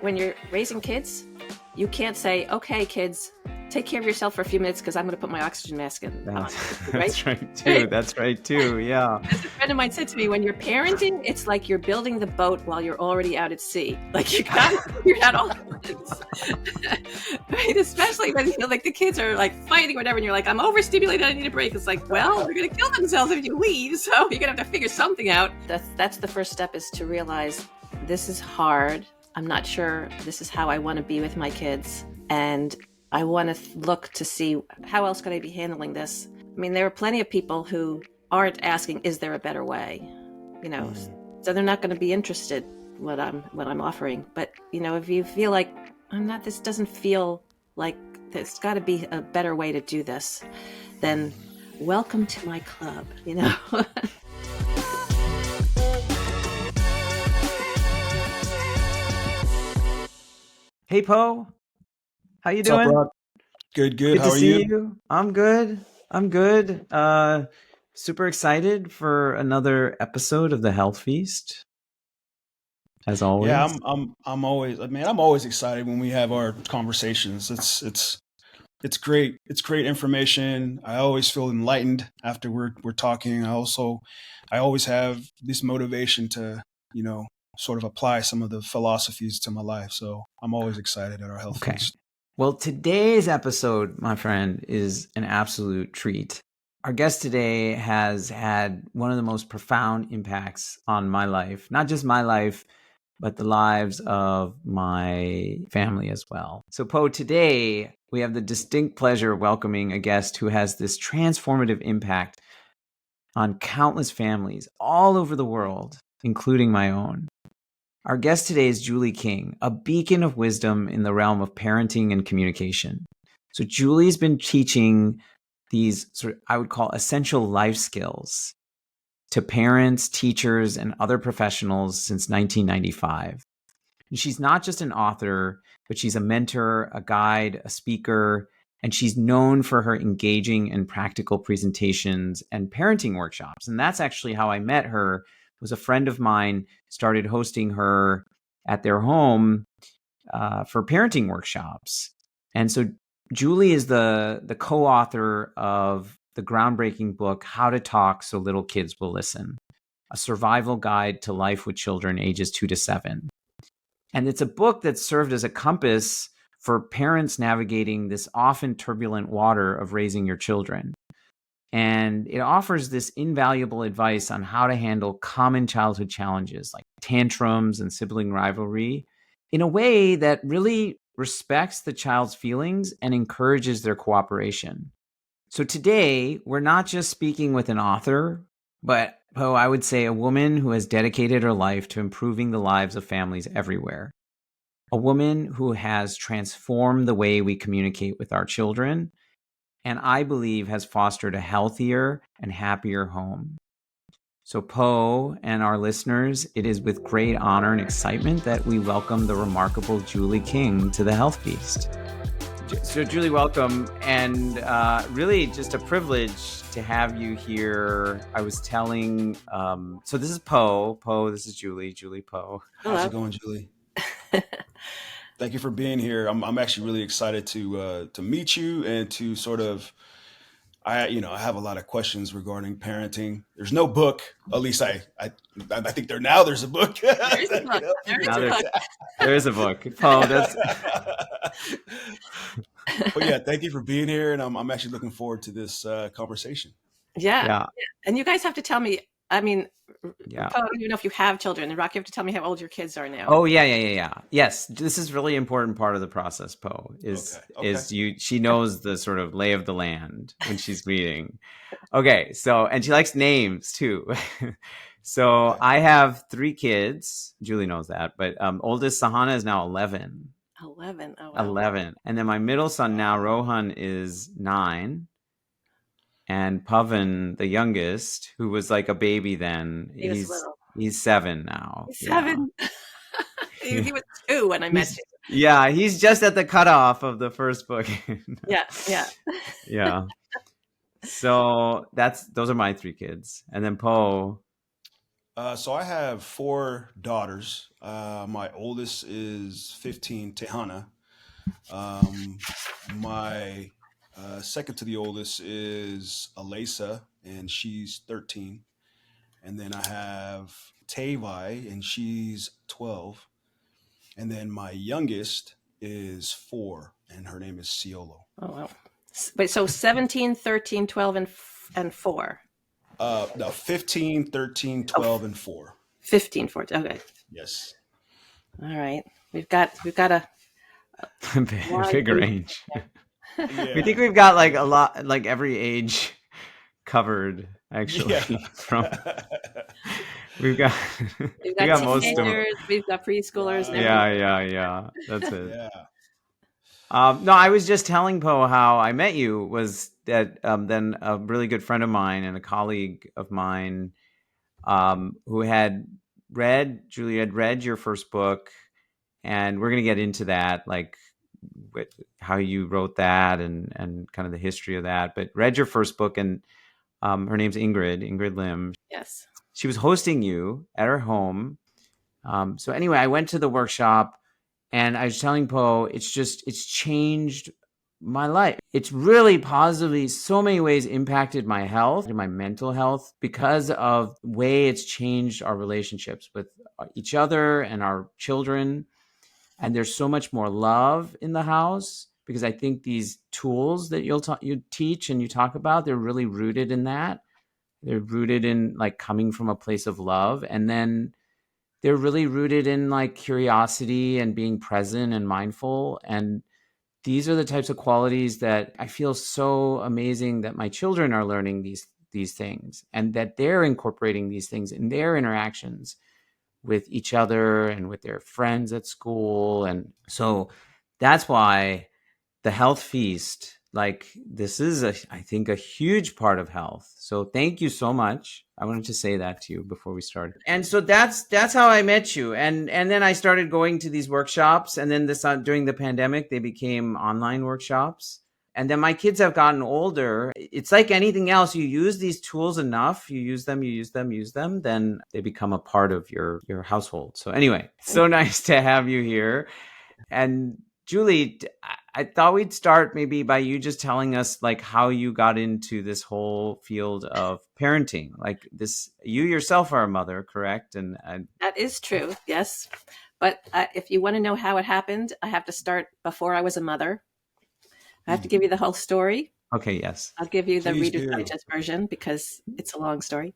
when you're raising kids, you can't say, okay, kids, take care of yourself for a few minutes because I'm going to put my oxygen mask in. That's right too. That's right too. Yeah. As a friend of mine said to me, when you're parenting, it's like you're building the boat while you're already out at sea. Like you got to figure it out all at once. Right? Especially when you feel like the kids are like fighting or whatever, and you're like, I'm overstimulated, I need a break. It's like, well, they're going to kill themselves if you leave, so you're going to have to figure something out. That's the first step, is to realize this is hard. I'm not sure this is how I want to be with my kids. And I want to look to see how else could I be handling this. I mean, there are plenty of people who aren't asking, is there a better way? You know, so they're not going to be interested what I'm offering. But, you know, if you feel like this doesn't feel like there's got to be a better way to do this, then welcome to my club, you know. Hey, Po. How you doing? What's up, Rak? Good. How are you? I'm good. Super excited for another episode of the Health Feast. As always. Yeah, I'm always excited when we have our conversations. It's great. It's great information. I always feel enlightened after we're talking. I always have this motivation to, sort of apply some of the philosophies to my life. So I'm always excited at our Health Feast. Well, today's episode, my friend, is an absolute treat. Our guest today has had one of the most profound impacts on my life, not just my life, but the lives of my family as well. So, Po, today we have the distinct pleasure of welcoming a guest who has this transformative impact on countless families all over the world, including my own. Our guest today is Julie King, a beacon of wisdom in the realm of parenting and communication. So Julie's been teaching these sort of, I would call, essential life skills to parents, teachers, and other professionals since 1995. And she's not just an author, but she's a mentor, a guide, a speaker, and she's known for her engaging and practical presentations and parenting workshops. And that's actually how I met her. Was a friend of mine started hosting her at their home for parenting workshops. And so Julie is the co-author of the groundbreaking book, How to Talk So Little Kids Will Listen, a survival guide to life with children ages 2 to 7. And it's a book that served as a compass for parents navigating this often turbulent water of raising your children. And it offers this invaluable advice on how to handle common childhood challenges like tantrums and sibling rivalry in a way that really respects the child's feelings and encourages their cooperation. So today, we're not just speaking with an author, but I would say a woman who has dedicated her life to improving the lives of families everywhere. A woman who has transformed the way we communicate with our children, and I believe has fostered a healthier and happier home. So Po and our listeners, it is with great honor and excitement that we welcome the remarkable Julie King to the Health Feast. So Julie, welcome. And really just a privilege to have you here. I was telling, so this is Po, this is Julie, Po. How's it going, Julie? Thank you for being here. I'm actually really excited to meet you and to sort of, I have a lot of questions regarding parenting. There's no book, at least I think there's a book. There is a book. Oh, that's. But yeah, thank you for being here, and I'm actually looking forward to this conversation. Yeah. And you guys have to tell me. I mean, I don't even know if you have children. And Rak, you have to tell me how old your kids are now. Oh, yeah. Yes, this is really important part of the process, Po, is she knows the sort of lay of the land when she's reading. Okay, so, and she likes names too. So I have 3 kids. Julie knows that, but oldest Sahana is now 11. 11. Oh, wow. 11. And then my middle son now, Rohan, is 9. And Pavan, the youngest, who was like a baby then, he's 7 now. He's 7. He was 2 when I met you. Yeah, he's just at the cutoff of the first book. Yeah. So those are my 3 kids. And then Po. So I have four daughters. My oldest is 15, Tehana. Um, my second to the oldest is Alesa, and she's 13. And then I have Tavai, and she's 12. And then my youngest is 4, and her name is Ciolo. Oh, wow. Wait, so 17, 13, 12, and 4. No, 15, 13, Oh, 12, and 4. 15, 14. Okay. Yes. All right. We've got a wide Bigger range. age. Yeah. We think we've got like a lot, like every age covered. Actually, Yeah. from we've got We've we got got most of them. teenagers, we've got preschoolers, and Wow. everything. Yeah. That's it. Yeah. No, I was just telling Poe how I met you was that then a really good friend of mine and a colleague of mine who had Julie had read your first book, and we're going to get into that, like how you wrote that and kind of the history of that, but read your first book, and her name's Ingrid Lim. Yes. She was hosting you at her home. So anyway, I went to the workshop. And I was telling Poe, it's changed my life. It's really positively, so many ways impacted my health and my mental health because of the way it's changed our relationships with each other and our children. And there's so much more love in the house because I think these tools that you teach and you talk about, they're really rooted in that. They're rooted in like coming from a place of love. And then they're really rooted in like curiosity and being present and mindful. And these are the types of qualities that I feel so amazing that my children are learning these things and that they're incorporating these things in their interactions with each other and with their friends at school. And so that's why the health feast, like this is I think a huge part of health. So thank you so much. I wanted to say that to you before we started. And so that's how I met you. And then I started going to these workshops, and then during the pandemic they became online workshops. And then my kids have gotten older. It's like anything else. You use these tools enough, you use them, then they become a part of your household. So anyway, so nice to have you here. And Julie, I thought we'd start maybe by you just telling us like how you got into this whole field of parenting. Like this, you yourself are a mother, correct? And That is true, yes. But if you want to know how it happened, I have to start before I was a mother. I have to give you the whole story. Okay, yes. I'll give you the Please Reader's do. Digest version because it's a long story.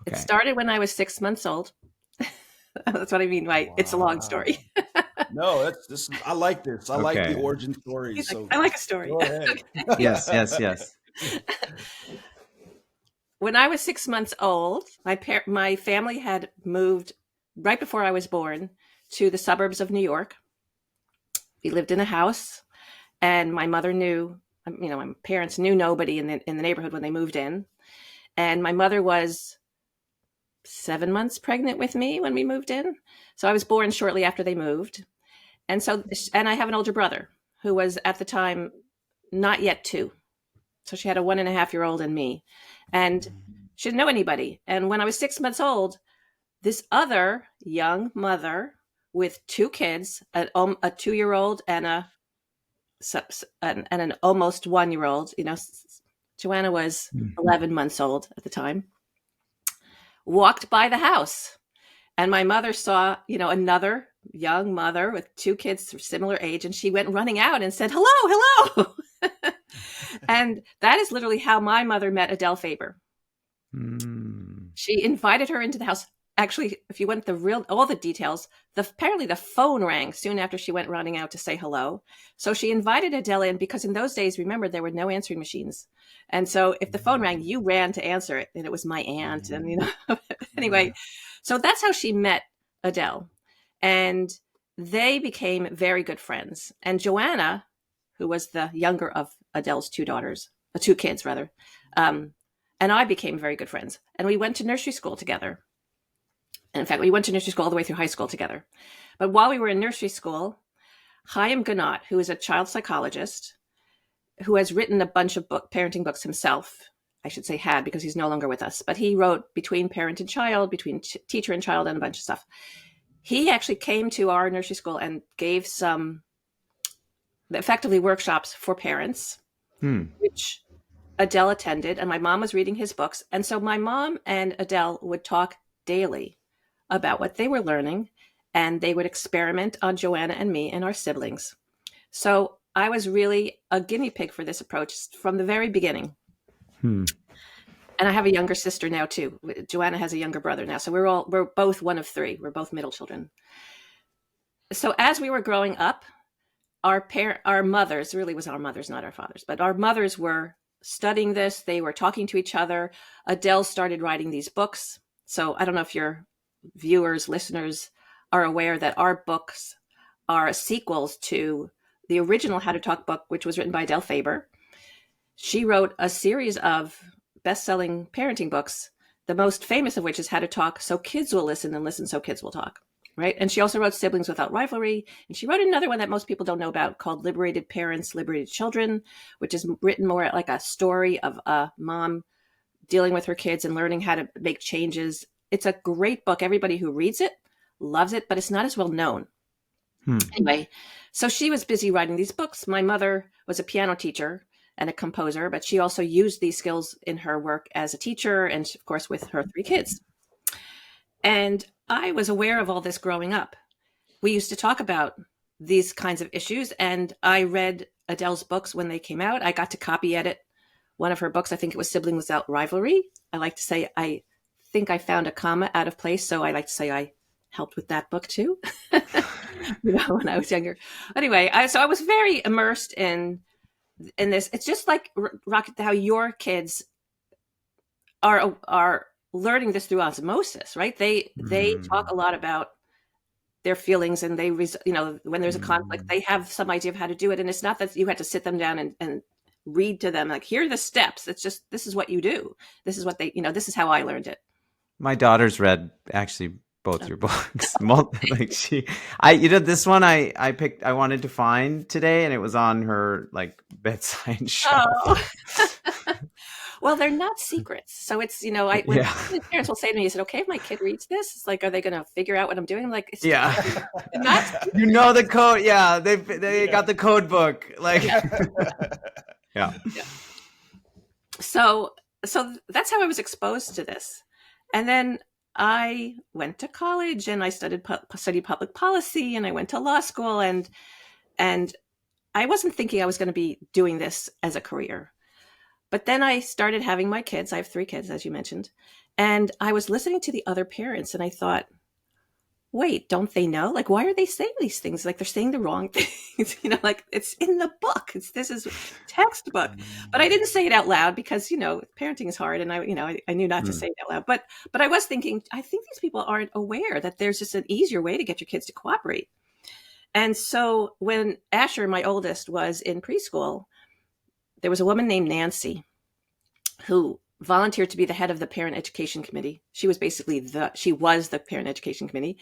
Okay. It started when I was 6 months old. That's what I mean by it's a long story. No, I like this. I like Okay. the origin story. He's So like, I like a story. go ahead. Yes. When I was 6 months old, my family had moved right before I was born to the suburbs of New York. We lived in a house, and my mother knew, my parents knew nobody in the neighborhood when they moved in. And my mother was 7 months pregnant with me when we moved in. So I was born shortly after they moved. And I have an older brother who was at the time not yet 2. So she had a 1.5-year-old and me, and she didn't know anybody. And when I was 6 months old, this other young mother with 2 kids, a 2-year-old and an almost 1-year-old, Joanna was 11 months old at the time, walked by the house. And my mother saw, another young mother with 2 kids of similar age, and she went running out and said, hello. And that is literally how my mother met Adele Faber. She invited her into the house. Actually, if you went all the details, apparently the phone rang soon after she went running out to say hello. So she invited Adele in because in those days, remember, there were no answering machines. And so if the phone rang, you ran to answer it. And it was my aunt. And, anyway, so that's how she met Adele. And they became very good friends. And Joanna, who was the younger of Adele's 2 kids, and I became very good friends. And we went to nursery school together. And in fact, we went to nursery school all the way through high school together. But while we were in nursery school, Chaim Ganot, who is a child psychologist, who has written a bunch of parenting books himself, I should say had, because he's no longer with us, but he wrote Between Parent and Child, Between Teacher and Child, and a bunch of stuff. He actually came to our nursery school and gave some effectively workshops for parents, which Adele attended, and my mom was reading his books. And so my mom and Adele would talk daily about what they were learning, and they would experiment on Joanna and me and our siblings. So I was really a guinea pig for this approach from the very beginning. And I have a younger sister now too. Joanna has a younger brother now. So we're both one of three. We're both middle children. So as we were growing up, our mothers, really was our mothers, not our fathers, but our mothers were studying this. They were talking to each other. Adele started writing these books. So I don't know if your viewers, listeners are aware that our books are sequels to the original How to Talk book, which was written by Adele Faber. She wrote a series of best-selling parenting books, the most famous of which is How to Talk So Kids Will Listen and Listen So Kids Will Talk. Right. And she also wrote Siblings Without Rivalry. And she wrote another one that most people don't know about called Liberated Parents, Liberated Children, which is written more like a story of a mom dealing with her kids and learning how to make changes. It's a great book. Everybody who reads it loves it, but it's not as well known. Anyway, so she was busy writing these books. My mother was a piano teacher and a composer, but she also used these skills in her work as a teacher and, of course, with her three kids. And I was aware of all this growing up. We used to talk about these kinds of issues, and I read Adele's books when they came out. I got to copy edit one of her books. I think it was Sibling Without Rivalry. I like to say I think I found a comma out of place, so I like to say I helped with that book too, when I was younger. Anyway, so I was very immersed in this. It's just like how your kids are learning this through osmosis, right? They talk a lot about their feelings, and they, when there's a conflict, they have some idea of how to do it. And it's not that you had to sit them down and read to them, like, here are the steps. It's just, this is what you do. This is what this is how I learned it. My daughter's read actually both your books. Like this one I picked, I wanted to find today, and it was on her like bedside shelf. Oh. Well, they're not secrets. So it's, when parents will say to me, is it okay if my kid reads this? It's like, are they going to figure out what I'm doing? I'm like, it's not the code. Yeah. They got the code book. Like, yeah. So that's how I was exposed to this. And then I went to college and I studied public policy, and I went to law school, and I wasn't thinking I was going to be doing this as a career. But then I started having my kids. I have 3 kids, as you mentioned. And I was listening to the other parents, and I thought, wait, don't they know? Like, why are they saying these things? Like, they're saying the wrong things, like it's in the book. This is textbook. But I didn't say it out loud because, parenting is hard. And I knew not to say it out loud. But I was thinking, I think these people aren't aware that there's just an easier way to get your kids to cooperate. And so when Asher, my oldest, was in preschool, there was a woman named Nancy who volunteered to be the head of the parent education committee. She was the parent education committee.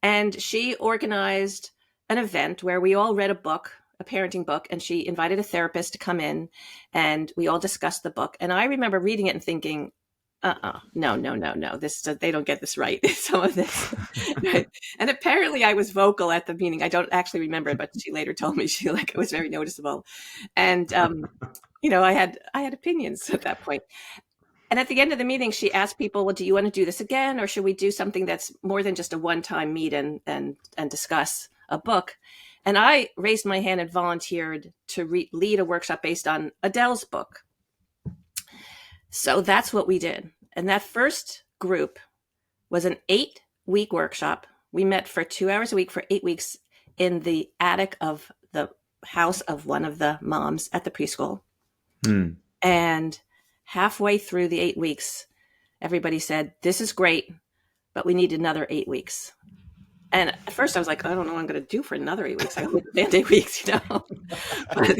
And she organized an event where we all read a book, a parenting book, and she invited a therapist to come in, and we all discussed the book. And I remember reading it and thinking, no. They don't get this right. Some of this. Right? And apparently I was vocal at the meeting. I don't actually remember it, but she later told me it was very noticeable. And, I had opinions at that point. And at the end of the meeting, she asked people, well, do you want to do this again? Or should we do something that's more than just a one-time meet and discuss a book? And I raised my hand and volunteered to lead a workshop based on Adele's book. So that's what we did. And that first group was an 8-week workshop. We met for 2 hours a week for 8 weeks in the attic of the house of one of the moms at the preschool. And halfway through the 8 weeks, everybody said, this is great, but we need another 8 weeks. And at first I was like, I don't know what I'm going to do for another 8 weeks. I only did 8 weeks, But,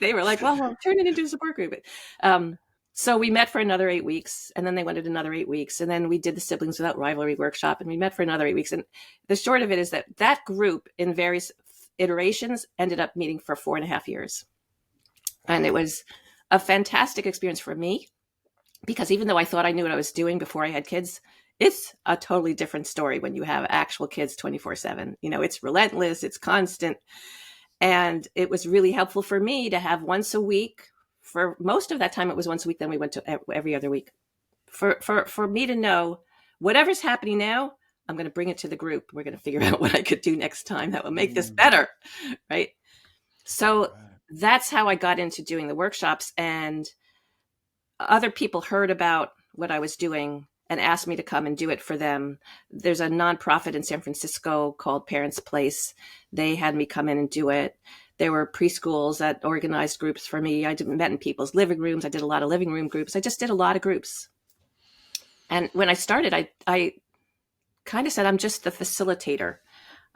they were like, well, we'll turn it into a support group. So we met for another 8 weeks, and then they wanted another 8 weeks. And then we did the Siblings Without Rivalry workshop, and we met for another 8 weeks. And the short of it is that group in various iterations ended up meeting for 4.5 years. And it was a fantastic experience for me. because even though I thought I knew what I was doing before I had kids, it's a totally different story when you have actual kids 24/7. It's relentless, it's constant. And it was really helpful for me to have once a week. For most of that time, it was once a week. Then we went to every other week. For me to know whatever's happening now, I'm going to bring it to the group. We're going to figure out what I could do next time that will make this better, right? So that's how I got into doing the workshops, and other people heard about what I was doing and asked me to come and do it for them. There's a nonprofit in San Francisco called Parents Place. They had me come in and do it. There were preschools that organized groups for me. I met in people's living rooms. I did a lot of living room groups. I just did a lot of groups. And when I started, I kind of said, I'm just the facilitator,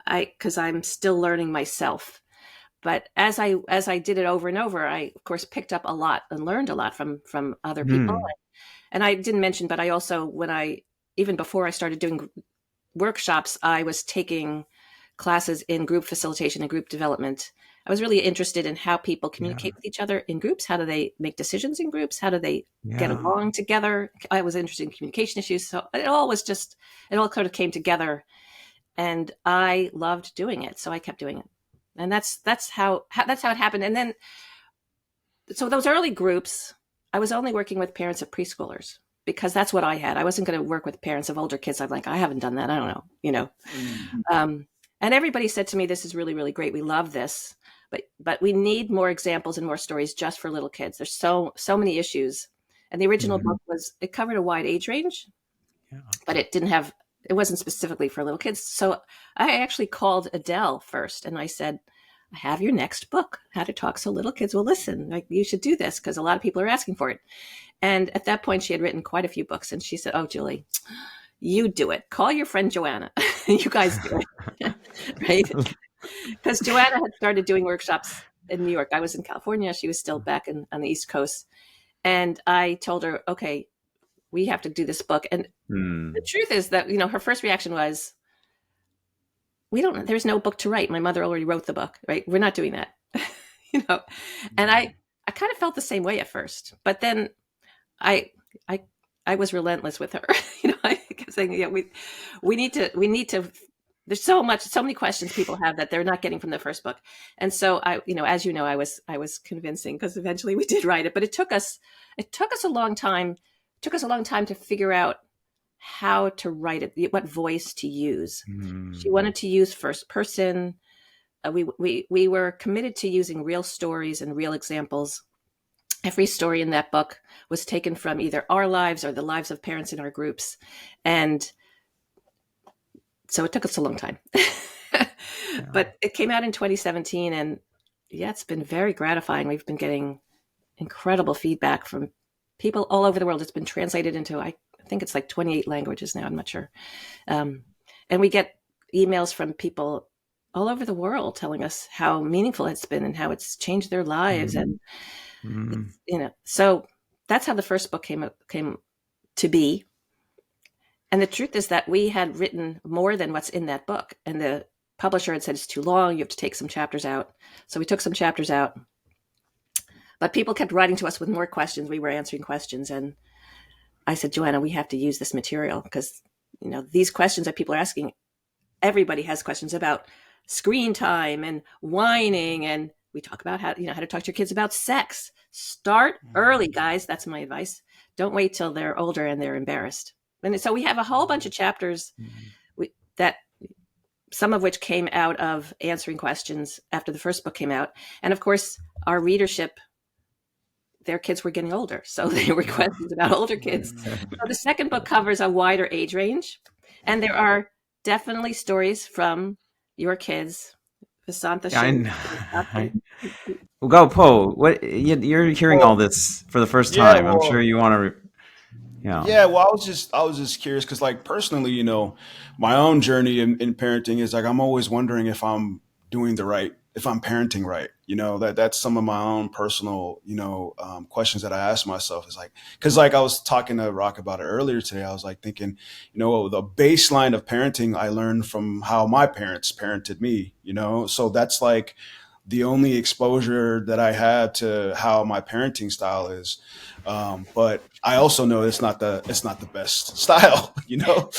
because I'm still learning myself. But as I did it over and over, I of course picked up a lot and learned a lot from other people. And I didn't mention, but I also, even before I started doing workshops, I was taking classes in group facilitation and group development. I was really interested in how people communicate with each other in groups. How do they make decisions in groups? How do they get along together? I was interested in communication issues. So it all kind of came together, and I loved doing it. So I kept doing it. And that's how it happened. And then, so those early groups, I was only working with parents of preschoolers because that's what I had. I wasn't going to work with parents of older kids. I'm like, I haven't done that. I don't know, and everybody said to me, this is really, really great. We love this, but we need more examples and more stories just for little kids. There's so many issues. And the original book it covered a wide age range, but it wasn't specifically for little kids. So I actually called Adele first, and I said, I have your next book, How to Talk So Little Kids Will Listen. Like, you should do this because a lot of people are asking for it. And at that point, she had written quite a few books, and she said, oh, Julie, you do it. Call your friend Joanna. You guys do it. Right? Because Joanna had started doing workshops in New York. I was in California. She was still back on the East Coast. And I told her, okay, we have to do this book. And the truth is that, her first reaction was, there's no book to write. My mother already wrote the book, right? We're not doing that, And I kind of felt the same way at first, but then I was relentless with her, I kept saying, we need to, there's so many questions people have that they're not getting from the first book. And so I was convincing, because eventually we did write it, but it took us a long time. It took us a long time to figure out how to write it, what voice to use. She wanted to use first person. We were committed to using real stories and real examples. Every story in that book was taken from either our lives or the lives of parents in our groups. And so it took us a long time. But it came out in 2017, and it's been very gratifying. We've been getting incredible feedback from people all over the world. It's been translated into, I think it's like 28 languages now. I'm not sure. And we get emails from people all over the world telling us how meaningful it's been and how it's changed their lives. And, so that's how the first book came to be. And the truth is that we had written more than what's in that book. And the publisher had said, it's too long. You have to take some chapters out. So we took some chapters out. But people kept writing to us with more questions. We were answering questions. And I said, Joanna, we have to use this material because, these questions that people are asking, everybody has questions about screen time and whining. And we talk about how to talk to your kids about sex. Start early, guys. That's my advice. Don't wait till they're older and they're embarrassed. And so we have a whole bunch of chapters that some of which came out of answering questions after the first book came out. And of course, our readership, their kids were getting older. So they were questions about older kids. So the second book covers a wider age range. And there are definitely stories from your kids. Vasantha. Well, go, Po. What you're hearing all this for the first time. I'm sure you want to. Yeah, well, I was just curious because, like, personally, my own journey in parenting is like I'm always wondering if I'm parenting right. That's some of my own personal, questions that I ask myself is like, because like I was talking to Rak about it earlier today. I was like thinking, the baseline of parenting I learned from how my parents parented me. So that's like the only exposure that I had to how my parenting style is. But I also know it's not the best style, you know.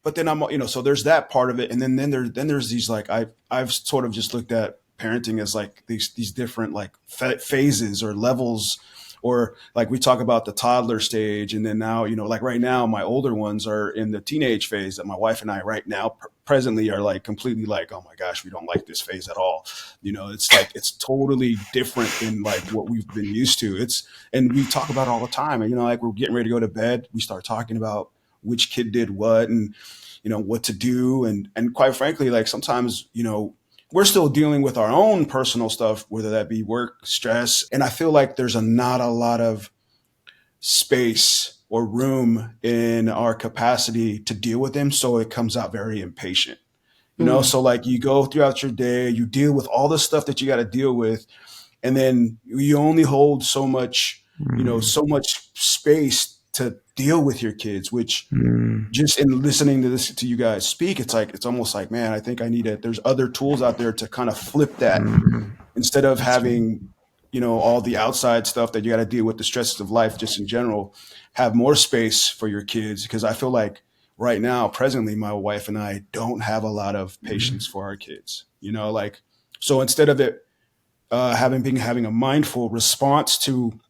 But then so there's that part of it, and then there's these like I've sort of just looked at parenting as like these different like phases or levels, or like we talk about the toddler stage, and then now, like right now my older ones are in the teenage phase that my wife and I right now presently are like completely like, oh my gosh, we don't like this phase at all. It's like it's totally different than like what we've been used to. And we talk about it all the time, and like we're getting ready to go to bed, we start talking about which kid did what, and what to do, and quite frankly, like sometimes we're still dealing with our own personal stuff, whether that be work, stress. And I feel like there's not a lot of space or room in our capacity to deal with them. So it comes out very impatient, So like you go throughout your day, you deal with all the stuff that you got to deal with. And then you only hold so much, so much space to deal with your kids, which just in listening to you guys speak, it's almost like, man, I think there's other tools out there to kind of flip that, instead of having, all the outside stuff that you got to deal with, the stresses of life just in general, have more space for your kids. Because I feel like right now, presently, my wife and I don't have a lot of patience for our kids, like, so instead of it, having a mindful response to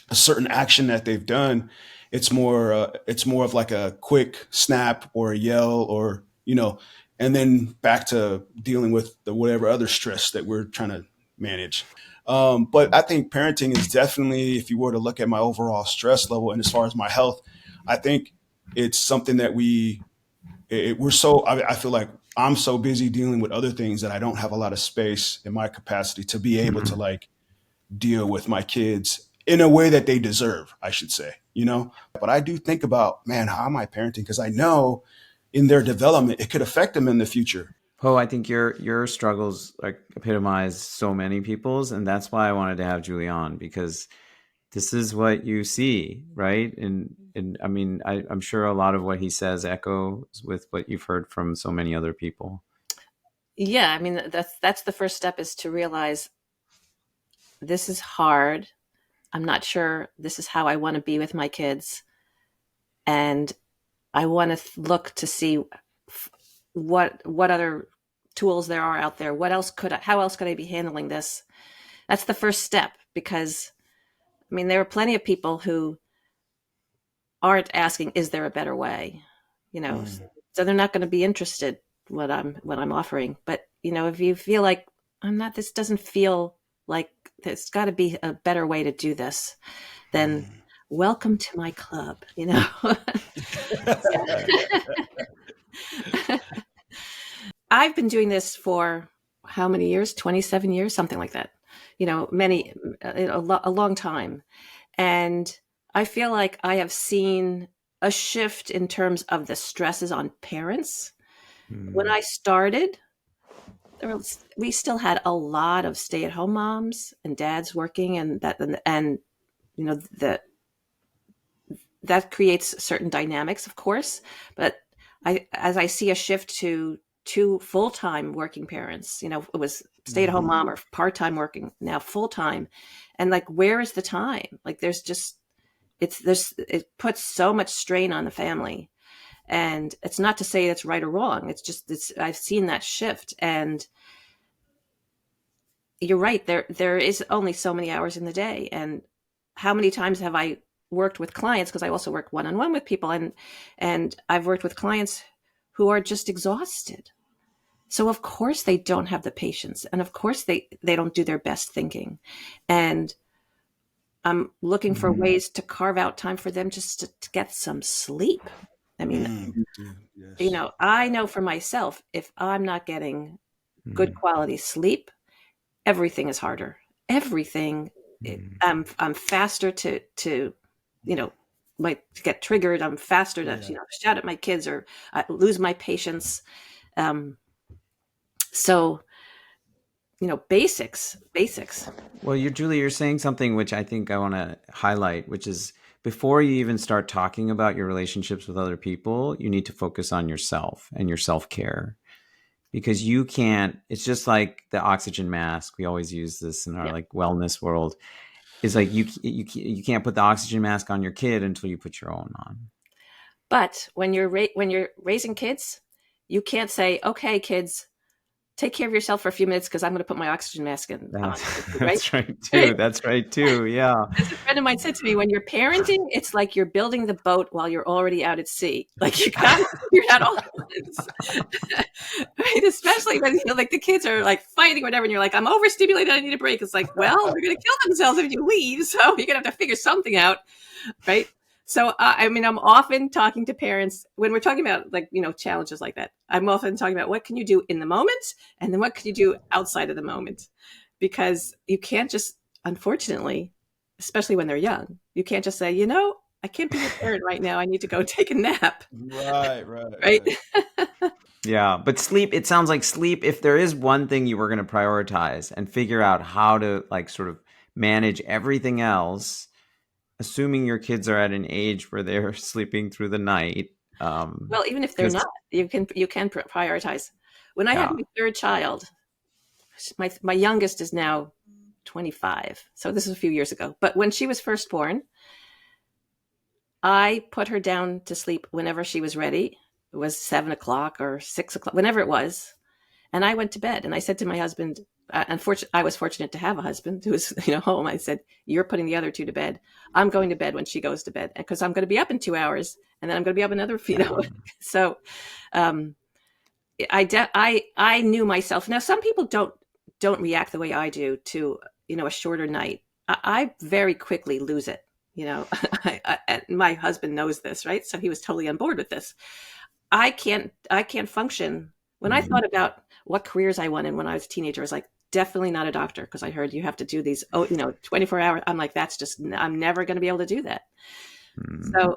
a certain action that they've done, it's more of like a quick snap or a yell, or and then back to dealing with the whatever other stress that we're trying to manage. But I think parenting is definitely, if you were to look at my overall stress level and as far as my health, I think it's something that I feel like I'm so busy dealing with other things that I don't have a lot of space in my capacity to be able to like deal with my kids in a way that they deserve, I should say, But I do think about, man, how am I parenting? Because I know in their development, it could affect them in the future. Oh, I think your struggles like epitomize so many people's, and that's why I wanted to have Julie on, because this is what you see, right? And I mean, I'm sure a lot of what he says echoes with what you've heard from so many other people. Yeah, I mean, that's the first step, is to realize this is hard. I'm not sure this is how I want to be with my kids. And I want to look to see what other tools there are out there. How else could I be handling this? That's the first step, because I mean, there are plenty of people who aren't asking, is there a better way? So they're not going to be interested what I'm offering. But, if you feel like this doesn't feel like there's got to be a better way to do this, then welcome to my club, I've been doing this for how many years? 27 years, something like that. A long time. And I feel like I have seen a shift in terms of the stresses on parents. When I started, we still had a lot of stay-at-home moms and dads working, and that creates certain dynamics, of course. But as I see a shift to two full-time working parents, it was stay-at-home mom or part-time working, now full-time, and like, where is the time? Like, it puts so much strain on the family. And it's not to say it's right or wrong. I've seen that shift. And you're right. There is only so many hours in the day. And how many times have I worked with clients? Because I also work one-on-one with people, and I've worked with clients who are just exhausted. So of course they don't have the patience. And of course they don't do their best thinking. And I'm looking for ways to carve out time for them just to get some sleep. I mean, Yes. I know for myself, if I'm not getting good quality sleep, everything is harder. Everything. I'm faster to like to get triggered. I'm faster to shout at my kids, or lose my patience. So basics. Well, Julie, you're saying something which I think I want to highlight, which is, before you even start talking about your relationships with other people, you need to focus on yourself and your self-care. because you can't. It's just like the oxygen mask. We always use this in our Yeah. like wellness world. It's like you can't put the oxygen mask on your kid until you put your own on. But when you're raising kids, you can't say, "Okay, kids, take care of yourself for a few minutes because I'm going to put my oxygen mask on." Right? That's right Right? too. That's right too. Yeah. As a friend of mine said to me, when you're parenting, it's like you're building the boat while you're already out at sea. Like you got to figure it out all at once. Right? Especially when like the kids are like fighting or whatever, and you're like, I'm overstimulated, I need a break. It's like, well, they're gonna kill themselves if you leave, so you're gonna have to figure something out, right? So I mean, I'm often talking to parents when we're talking about like challenges like that. I'm often talking about what can you do in the moment, and then what can you do outside of the moment, because you can't just, unfortunately, especially when they're young, you can't just say, I can't be your parent right now. I need to go take a nap. Right. Right? Yeah, but sleep, it sounds like sleep, if there is one thing you were going to prioritize and figure out how to like sort of manage everything else, assuming your kids are at an age where they're sleeping through the night. Well, even if they're Because, not, you can prioritize. When I had yeah. my third child, my youngest is now 25, so this is a few years ago. But when she was first born, I put her down to sleep whenever she was ready. It was 7 o'clock or 6 o'clock, whenever it was, and I went to bed. And I said to my husband, I was fortunate to have a husband who was home. I said, "You're putting the other two to bed. I'm going to bed when she goes to bed because I'm going to be up in 2 hours, and then I'm going to be up another, So, um, I knew myself. Now, some people don't react the way I do to a shorter night. I very quickly lose it. My husband knows this, right? So he was totally on board with this. I can't function. When I thought about what careers I wanted when I was a teenager, I was like, definitely not a doctor, because I heard you have to do these 24 hours. I'm like, I'm never going to be able to do that.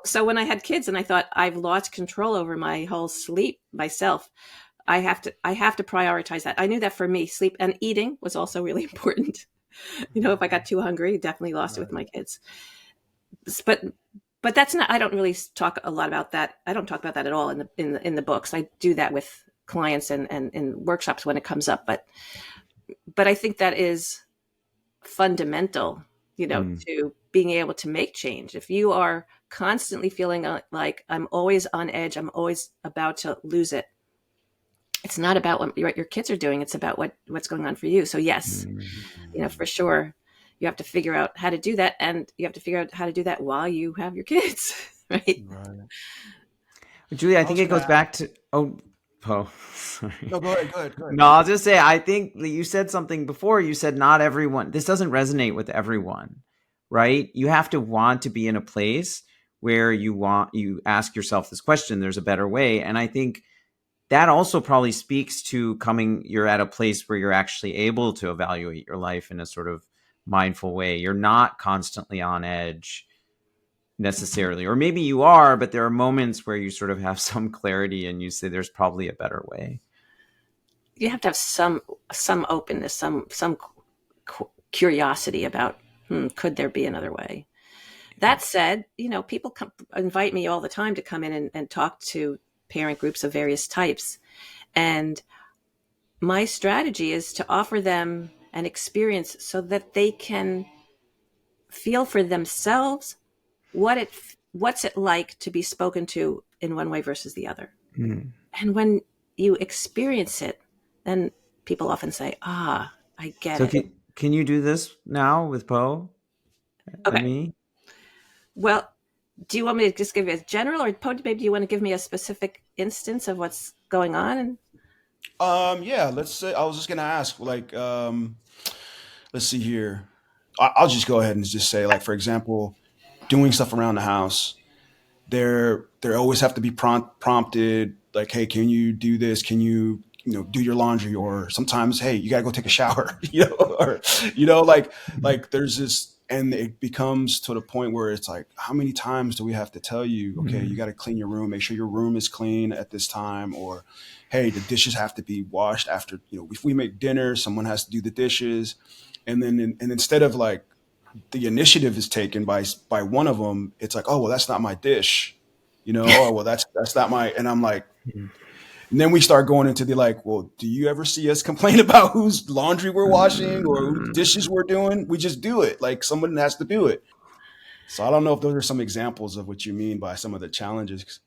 So when I had kids and I thought I've lost control over my whole sleep myself, I have to prioritize that. I knew that for me, sleep and eating was also really important. If I got too hungry, definitely lost it with my kids. But that's not. I don't really talk a lot about that. I don't talk about that at all in the books. I do that with clients and in workshops when it comes up. But I think that is fundamental, to being able to make change. If you are constantly feeling like I'm always on edge, I'm always about to lose it, it's not about what your kids are doing. It's about what's going on for you. So yes, for sure, you have to figure out how to do that, and you have to figure out how to do that while you have your kids, right? Julie, I I think was it goes gonna. back to, sorry. No, go ahead. Go ahead. Go ahead. No, I'll just say, I think that you said something before. You said not everyone, this doesn't resonate with everyone, right? You have to want to be in a place where you ask yourself this question, there's a better way. And I think that also probably speaks to you're at a place where you're actually able to evaluate your life in a sort of mindful way. You're not constantly on edge necessarily, or maybe you are, but there are moments where you sort of have some clarity and you say there's probably a better way. You have to have some openness, some curiosity about could there be another way. That said, people invite me all the time to come in and talk to parent groups of various types. And my strategy is to offer them an experience so that they can feel for themselves what's it like to be spoken to in one way versus the other. And when you experience it, then people often say, I get So it. can you do this now with Po and Okay. me? Well, do you want me to just give you a general, or maybe do you want to give me a specific instance of what's going on? Yeah. Let's say I was just gonna ask, like, let's see here. I'll just go ahead and just say, like, for example, doing stuff around the house. They always have to be prompted, like, hey, can you do this? Can you do your laundry? Or sometimes, hey, you gotta go take a shower. Or like there's this, and it becomes to the point where it's like, how many times do we have to tell you, okay, you got to clean your room, make sure your room is clean at this time, or hey, the dishes have to be washed after, if we make dinner, someone has to do the dishes. And instead of like the initiative is taken by one of them, it's like, oh well, that's not my dish, oh well, that's not my. And I'm like, And then we start going into the like, well, do you ever see us complain about whose laundry we're washing or whose dishes we're doing? We just do it. Like someone has to do it. So I don't know if those are some examples of what you mean by some of the challenges.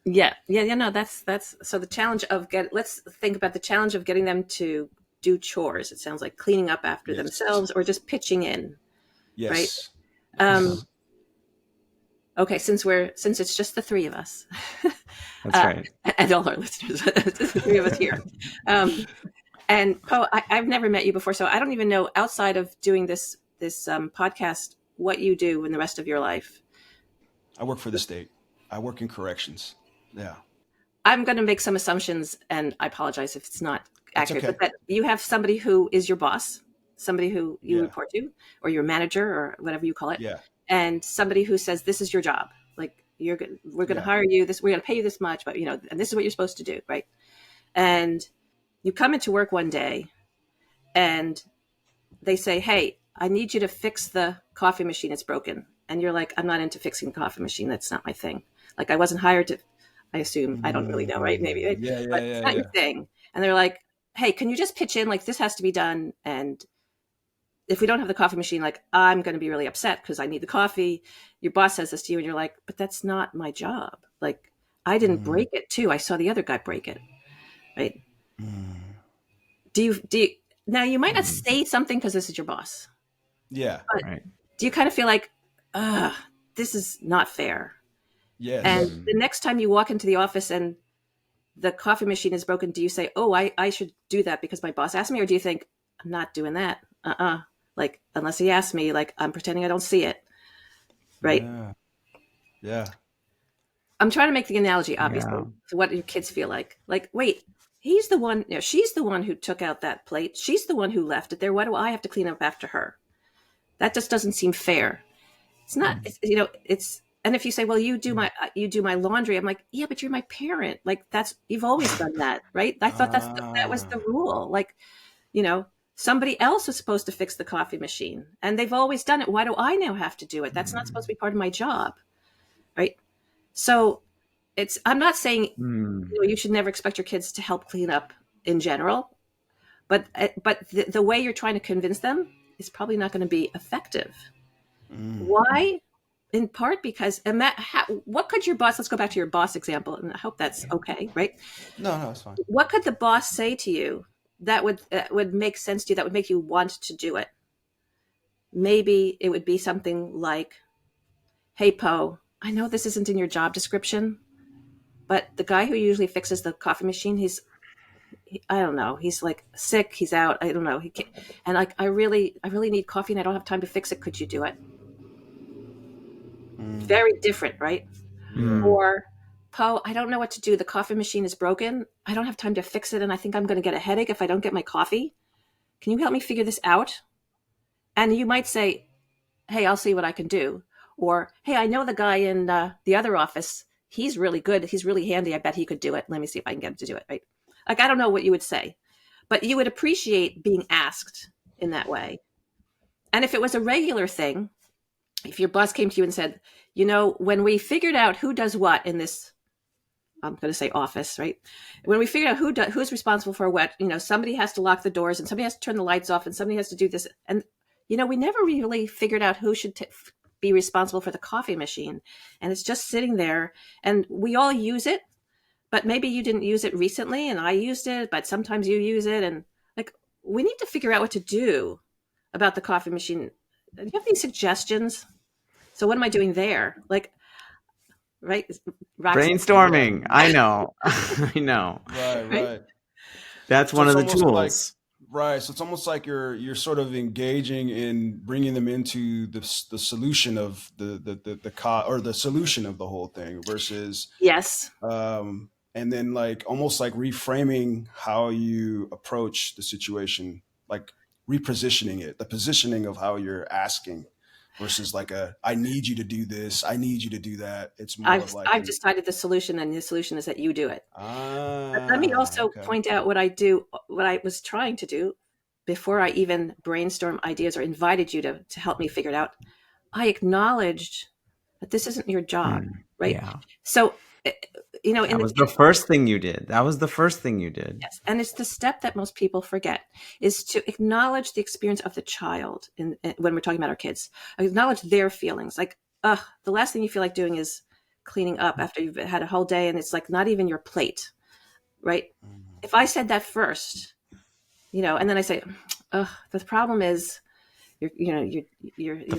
Yeah. No, that's so the challenge of let's think about the challenge of getting them to do chores. It sounds like cleaning up after Yes. themselves or just pitching in, right? Yes. Um, okay, since it's just the three of us, That's right. and all our listeners, the three of us here. And Po, I've never met you before, so I don't even know outside of doing this podcast what you do in the rest of your life. I work for the state. I work in corrections. Yeah. I'm going to make some assumptions, and I apologize if it's not accurate, okay. but that you have somebody who is your boss, somebody who you Yeah. report to, or your manager, or whatever you call it, Yeah. and somebody who says, this is your job. Like, we're going to Yeah. hire you, we're going to pay you this much, but, and this is what you're supposed to do, right? And you come into work one day, and they say, hey, I need you to fix the coffee machine. It's broken. And you're like, I'm not into fixing the coffee machine. That's not my thing. Like, I wasn't hired to, I assume, I don't really know, right? Maybe, right? Yeah. But it's not your thing. And they're like, hey, can you just pitch in? Like, this has to be done. And if we don't have the coffee machine, like, I'm going to be really upset because I need the coffee. Your boss says this to you and you're like, but that's not my job. Like, I didn't break it too. I saw the other guy break it. Right. Do you, now you might not say something because this is your boss. Yeah. But Right. do you kind of feel like, this is not fair? Yes. And the next time you walk into the office and the coffee machine is broken, do you say, oh, I should do that because my boss asked me? Or do you think, I'm not doing that? Like, unless he asked me, like, I'm pretending I don't see it. Right. Yeah. I'm trying to make the analogy, obviously, to what your kids feel like. Like, wait, he's the one, she's the one who took out that plate. She's the one who left it there. Why do I have to clean up after her? That just doesn't seem fair. It's not, it's, and if you say, well, you do my laundry. I'm like, yeah, but you're my parent. Like you've always done that. Right. I thought that was the rule. Like, somebody else is supposed to fix the coffee machine and they've always done it. Why do I now have to do it? That's not supposed to be part of my job. Right. So I'm not saying, you should never expect your kids to help clean up in general, but the way you're trying to convince them is probably not going to be effective. Why? In part because, what could your boss, let's go back to your boss example, and I hope that's okay, right? No, it's fine. What could the boss say to you that would make sense to you, that would make you want to do it? Maybe it would be something like, hey, Po, I know this isn't in your job description, but the guy who usually fixes the coffee machine, I don't know, he's like sick, he's out, I don't know, he can't, and like, I really need coffee and I don't have time to fix it. Could you do it? Very different, right? Or, Po, I don't know what to do. The coffee machine is broken. I don't have time to fix it. And I think I'm going to get a headache if I don't get my coffee. Can you help me figure this out? And you might say, hey, I'll see what I can do. Or, hey, I know the guy in the other office. He's really good. He's really handy. I bet he could do it. Let me see if I can get him to do it, right? Like, I don't know what you would say, but you would appreciate being asked in that way. And if it was a regular thing, if your boss came to you and said, when we figured out who does what in this, I'm going to say office, right? When we figured out who's responsible for what, somebody has to lock the doors and somebody has to turn the lights off and somebody has to do this. And, we never really figured out who should be responsible for the coffee machine. And it's just sitting there and we all use it, but maybe you didn't use it recently and I used it, but sometimes you use it. And like, we need to figure out what to do about the coffee machine. Do you have any suggestions? So what am I doing there? Like, right? Brainstorming. I know. I know. Right. That's one of the tools. Right. So it's almost like you're sort of engaging in bringing them into the solution of the solution of the whole thing versus yes. And then like almost like reframing how you approach the situation, like repositioning it, the positioning of how you're asking versus like I need you to do this, I need you to do that. It's more I've decided the solution, and the solution is that you do it. But let me also point out what I was trying to do before I even brainstorm ideas or invited you to help me figure it out. I acknowledged that this isn't your job, right? Yeah. So, you know, That was the first thing you did. That was the first thing you did. Yes, and it's the step that most people forget, is to acknowledge the experience of the child when we're talking about our kids. Acknowledge their feelings. Like, the last thing you feel like doing is cleaning up after you've had a whole day, and it's like not even your plate, right? If I said that first, you know, and then I say, the problem is, the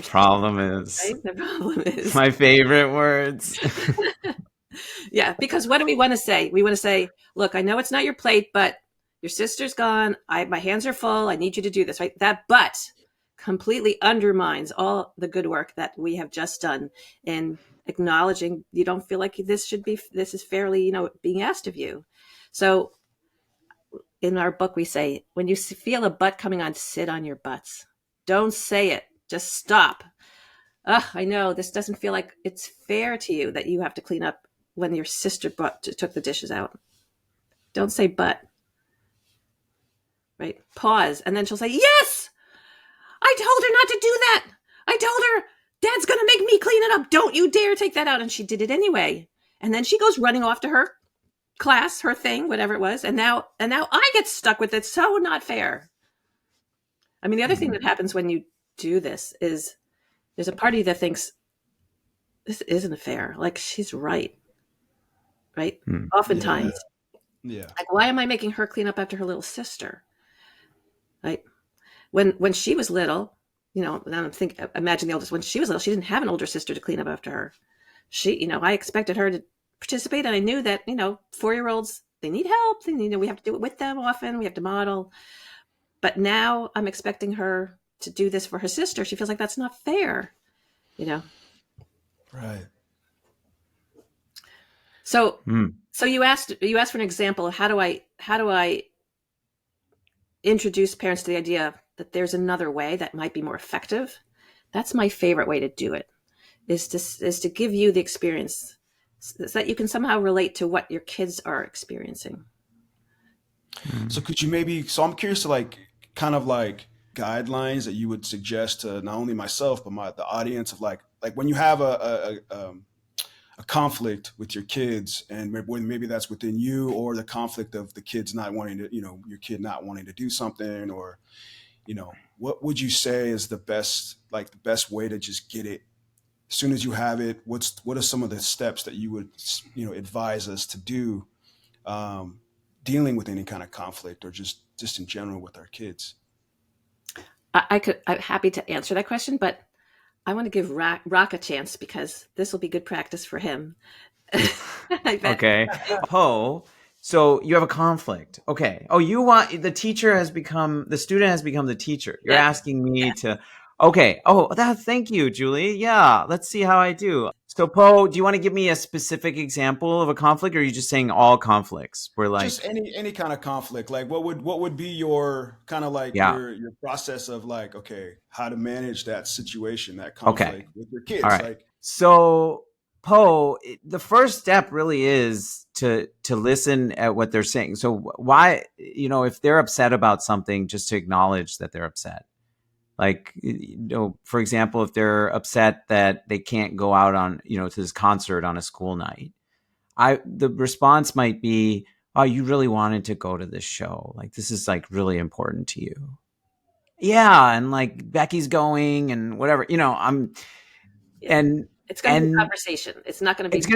problem is, right? The problem is my favorite words. Yeah, because what do we want to say? We want to say, look, I know it's not your plate, but your sister's gone. My hands are full. I need you to do this, right? That but completely undermines all the good work that we have just done in acknowledging you don't feel like this is fairly, you know, being asked of you. So in our book, we say, when you feel a butt coming on, sit on your butts. Don't say it. Just stop. I know this doesn't feel like it's fair to you that you have to clean up when your sister took the dishes out. Don't say but. Right? Pause. And then she'll say, yes, I told her not to do that. I told her Dad's going to make me clean it up. Don't you dare take that out. And she did it anyway. And then she goes running off to her class, her thing, whatever it was. And now I get stuck with it. So not fair. I mean, the other thing that happens when you do this is there's a part of you that thinks this isn't fair. Like, she's right. Right? Oftentimes. Yeah. Like, why am I making her clean up after her little sister? Right? When she was little, you know, now imagine the oldest. When she was little, she didn't have an older sister to clean up after her. She, you know, I expected her to participate, and I knew that, you know, 4-year-olds, they need help. They need, we have to do it with them often. We have to model. But now I'm expecting her to do this for her sister. She feels like that's not fair, you know? Right. So you asked for an example of how do I introduce parents to the idea that there's another way that might be more effective. That's my favorite way to do it, is to give you the experience so that you can somehow relate to what your kids are experiencing. So could you so I'm curious to kind of guidelines that you would suggest to not only myself, but the audience of like when you have a conflict with your kids, and maybe that's within you, or the conflict of the kids not wanting to, you know, your kid not wanting to do something, or, you know, what would you say is the best way to just get it as soon as you have it? What are some of the steps that you would, you know, advise us to do, dealing with any kind of conflict, or just in general with our kids? I'm happy to answer that question, but I want to give Rak a chance, because this will be good practice for him. Okay. Po, so you have a conflict. Okay. Oh, the student has become the teacher. You're asking me to, okay. Oh, thank you, Julie. Yeah. Let's see how I do. So Po, do you want to give me a specific example of a conflict, or are you just saying all conflicts? We're like, just any kind of conflict. Like what would be your kind of your process of okay, how to manage that situation, that conflict with your kids? All right. So Po, the first step really is to listen at what they're saying. So why, you know, if they're upset about something, just to acknowledge that they're upset. Like, you know, for example, if they're upset that they can't go out on, you know, to this concert on a school night, the response might be, oh, you really wanted to go to this show. Like, this is really important to you. Yeah. And Becky's going and whatever, you know, it's going to be a conversation. It's not going to be. It's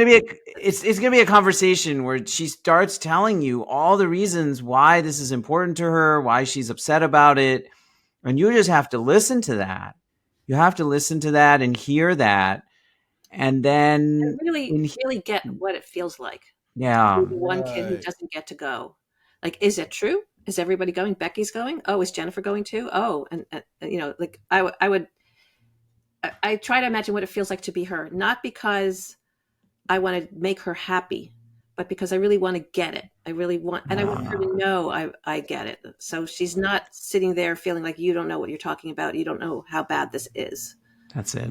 going to be a conversation where she starts telling you all the reasons why this is important to her, why she's upset about it, and you just have to listen to that. You have to listen to that and hear that, and then really get what it feels like. Yeah. The one kid who doesn't get to go. Like, is it true? Is everybody going? Becky's going? Oh, is Jennifer going too? Oh, and you know, like I try to imagine what it feels like to be her, not because I want to make her happy, but because I really want to get it. I really want, and I want her to know I get it. So she's not sitting there feeling like you don't know what you're talking about. You don't know how bad this is. That's it.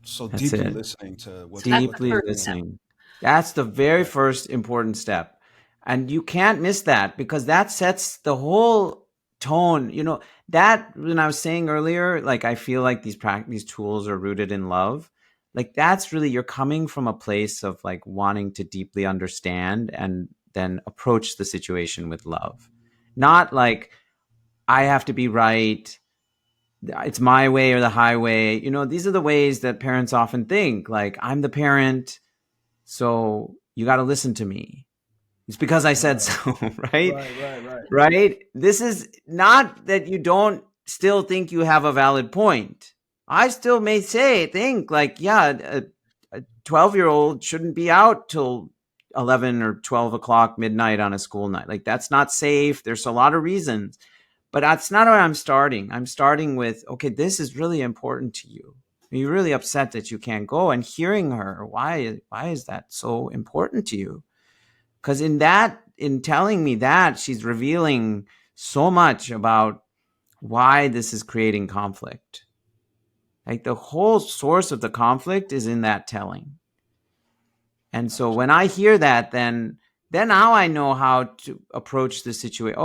So deeply listening to what's deeply listening. That's the very first important step. And you can't miss that, because that sets the whole tone. You know, that when I was saying earlier, I feel like these tools are rooted in love. Like that's really, you're coming from a place of like wanting to deeply understand and then approach the situation with love. Not like I have to be right, it's my way or the highway. These are the ways that parents often think, like I'm the parent, so you got to listen to me. It's because I said so, right? Right? This is not that you don't still think you have a valid point. I still may think like, yeah, a 12-year-old shouldn't be out till 11 or 12 o'clock midnight on a school night. Like that's not safe. There's a lot of reasons. But that's not where I'm starting. I'm starting with, okay, this is really important to you. You're really upset that you can't go, and hearing her, why is that so important to you? Because in telling me that, she's revealing so much about why this is creating conflict. Like the whole source of the conflict is in that telling. And so when I hear that, then now I know how to approach the situation.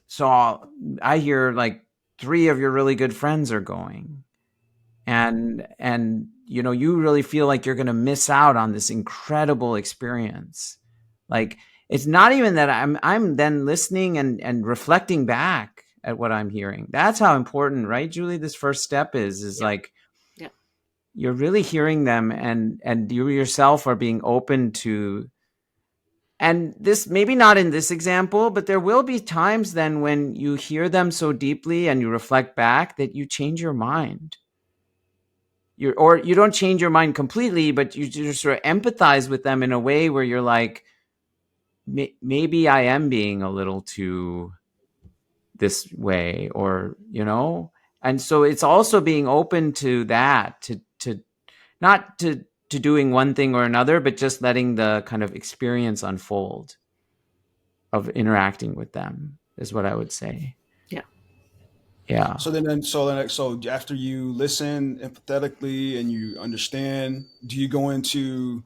So I hear like 3 of your really good friends are going, and you really feel like you're going to miss out on this incredible experience. Like it's not even that I'm then listening and reflecting back at what I'm hearing. That's how important, right, Julie, this first step is Yeah. like, Yeah. you're really hearing them, and you yourself are being open to. And this, maybe not in this example, but there will be times then when you hear them so deeply and you reflect back that you change your mind. Or you don't change your mind completely, but you just sort of empathize with them in a way where you're like, maybe I am being a little too this way, or and so it's also being open to that, to not to doing one thing or another, but just letting the kind of experience unfold of interacting with them is what I would say. Yeah. Yeah. So after you listen empathetically and you understand, do you go into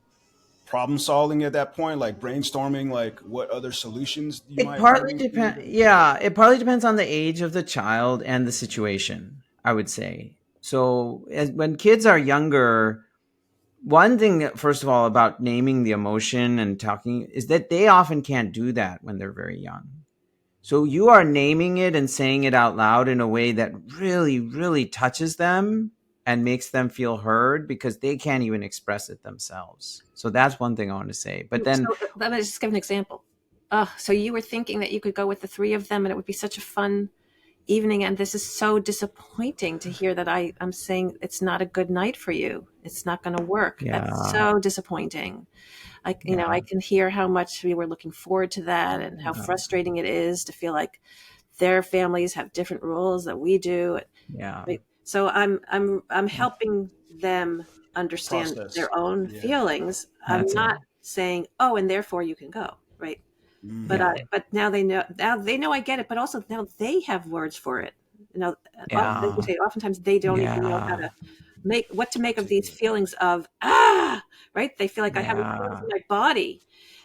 problem solving at that point, like brainstorming, like what other solutions you It might partly bring to depends. the? Yeah, it partly depends on the age of the child and the situation, I would say. So when kids are younger, one thing, first of all, about naming the emotion and talking is that they often can't do that when they're very young. So you are naming it and saying it out loud in a way that really, really touches them and makes them feel heard, because they can't even express it themselves. So that's one thing I want to say. But then, So let me just give an example. So you were thinking that you could go with the 3 of them and it would be such a fun evening, and this is so disappointing to hear that I'm saying it's not a good night for you. It's not going to work. yeah, That's so disappointing. I can hear how much we were looking forward to that, and how frustrating it is to feel like their families have different rules that we do. yeah, Right? So I'm helping them understand Process. their own Yeah. feelings. I'm that's it. not saying, oh, and therefore you can go, right? But Yeah, but now they know I get it, but also now they have words for it. Like you yeah, say, oftentimes they don't even know how yeah, to what to make of these Articulate. feelings of right. They feel like I have these feelings yeah. in my body,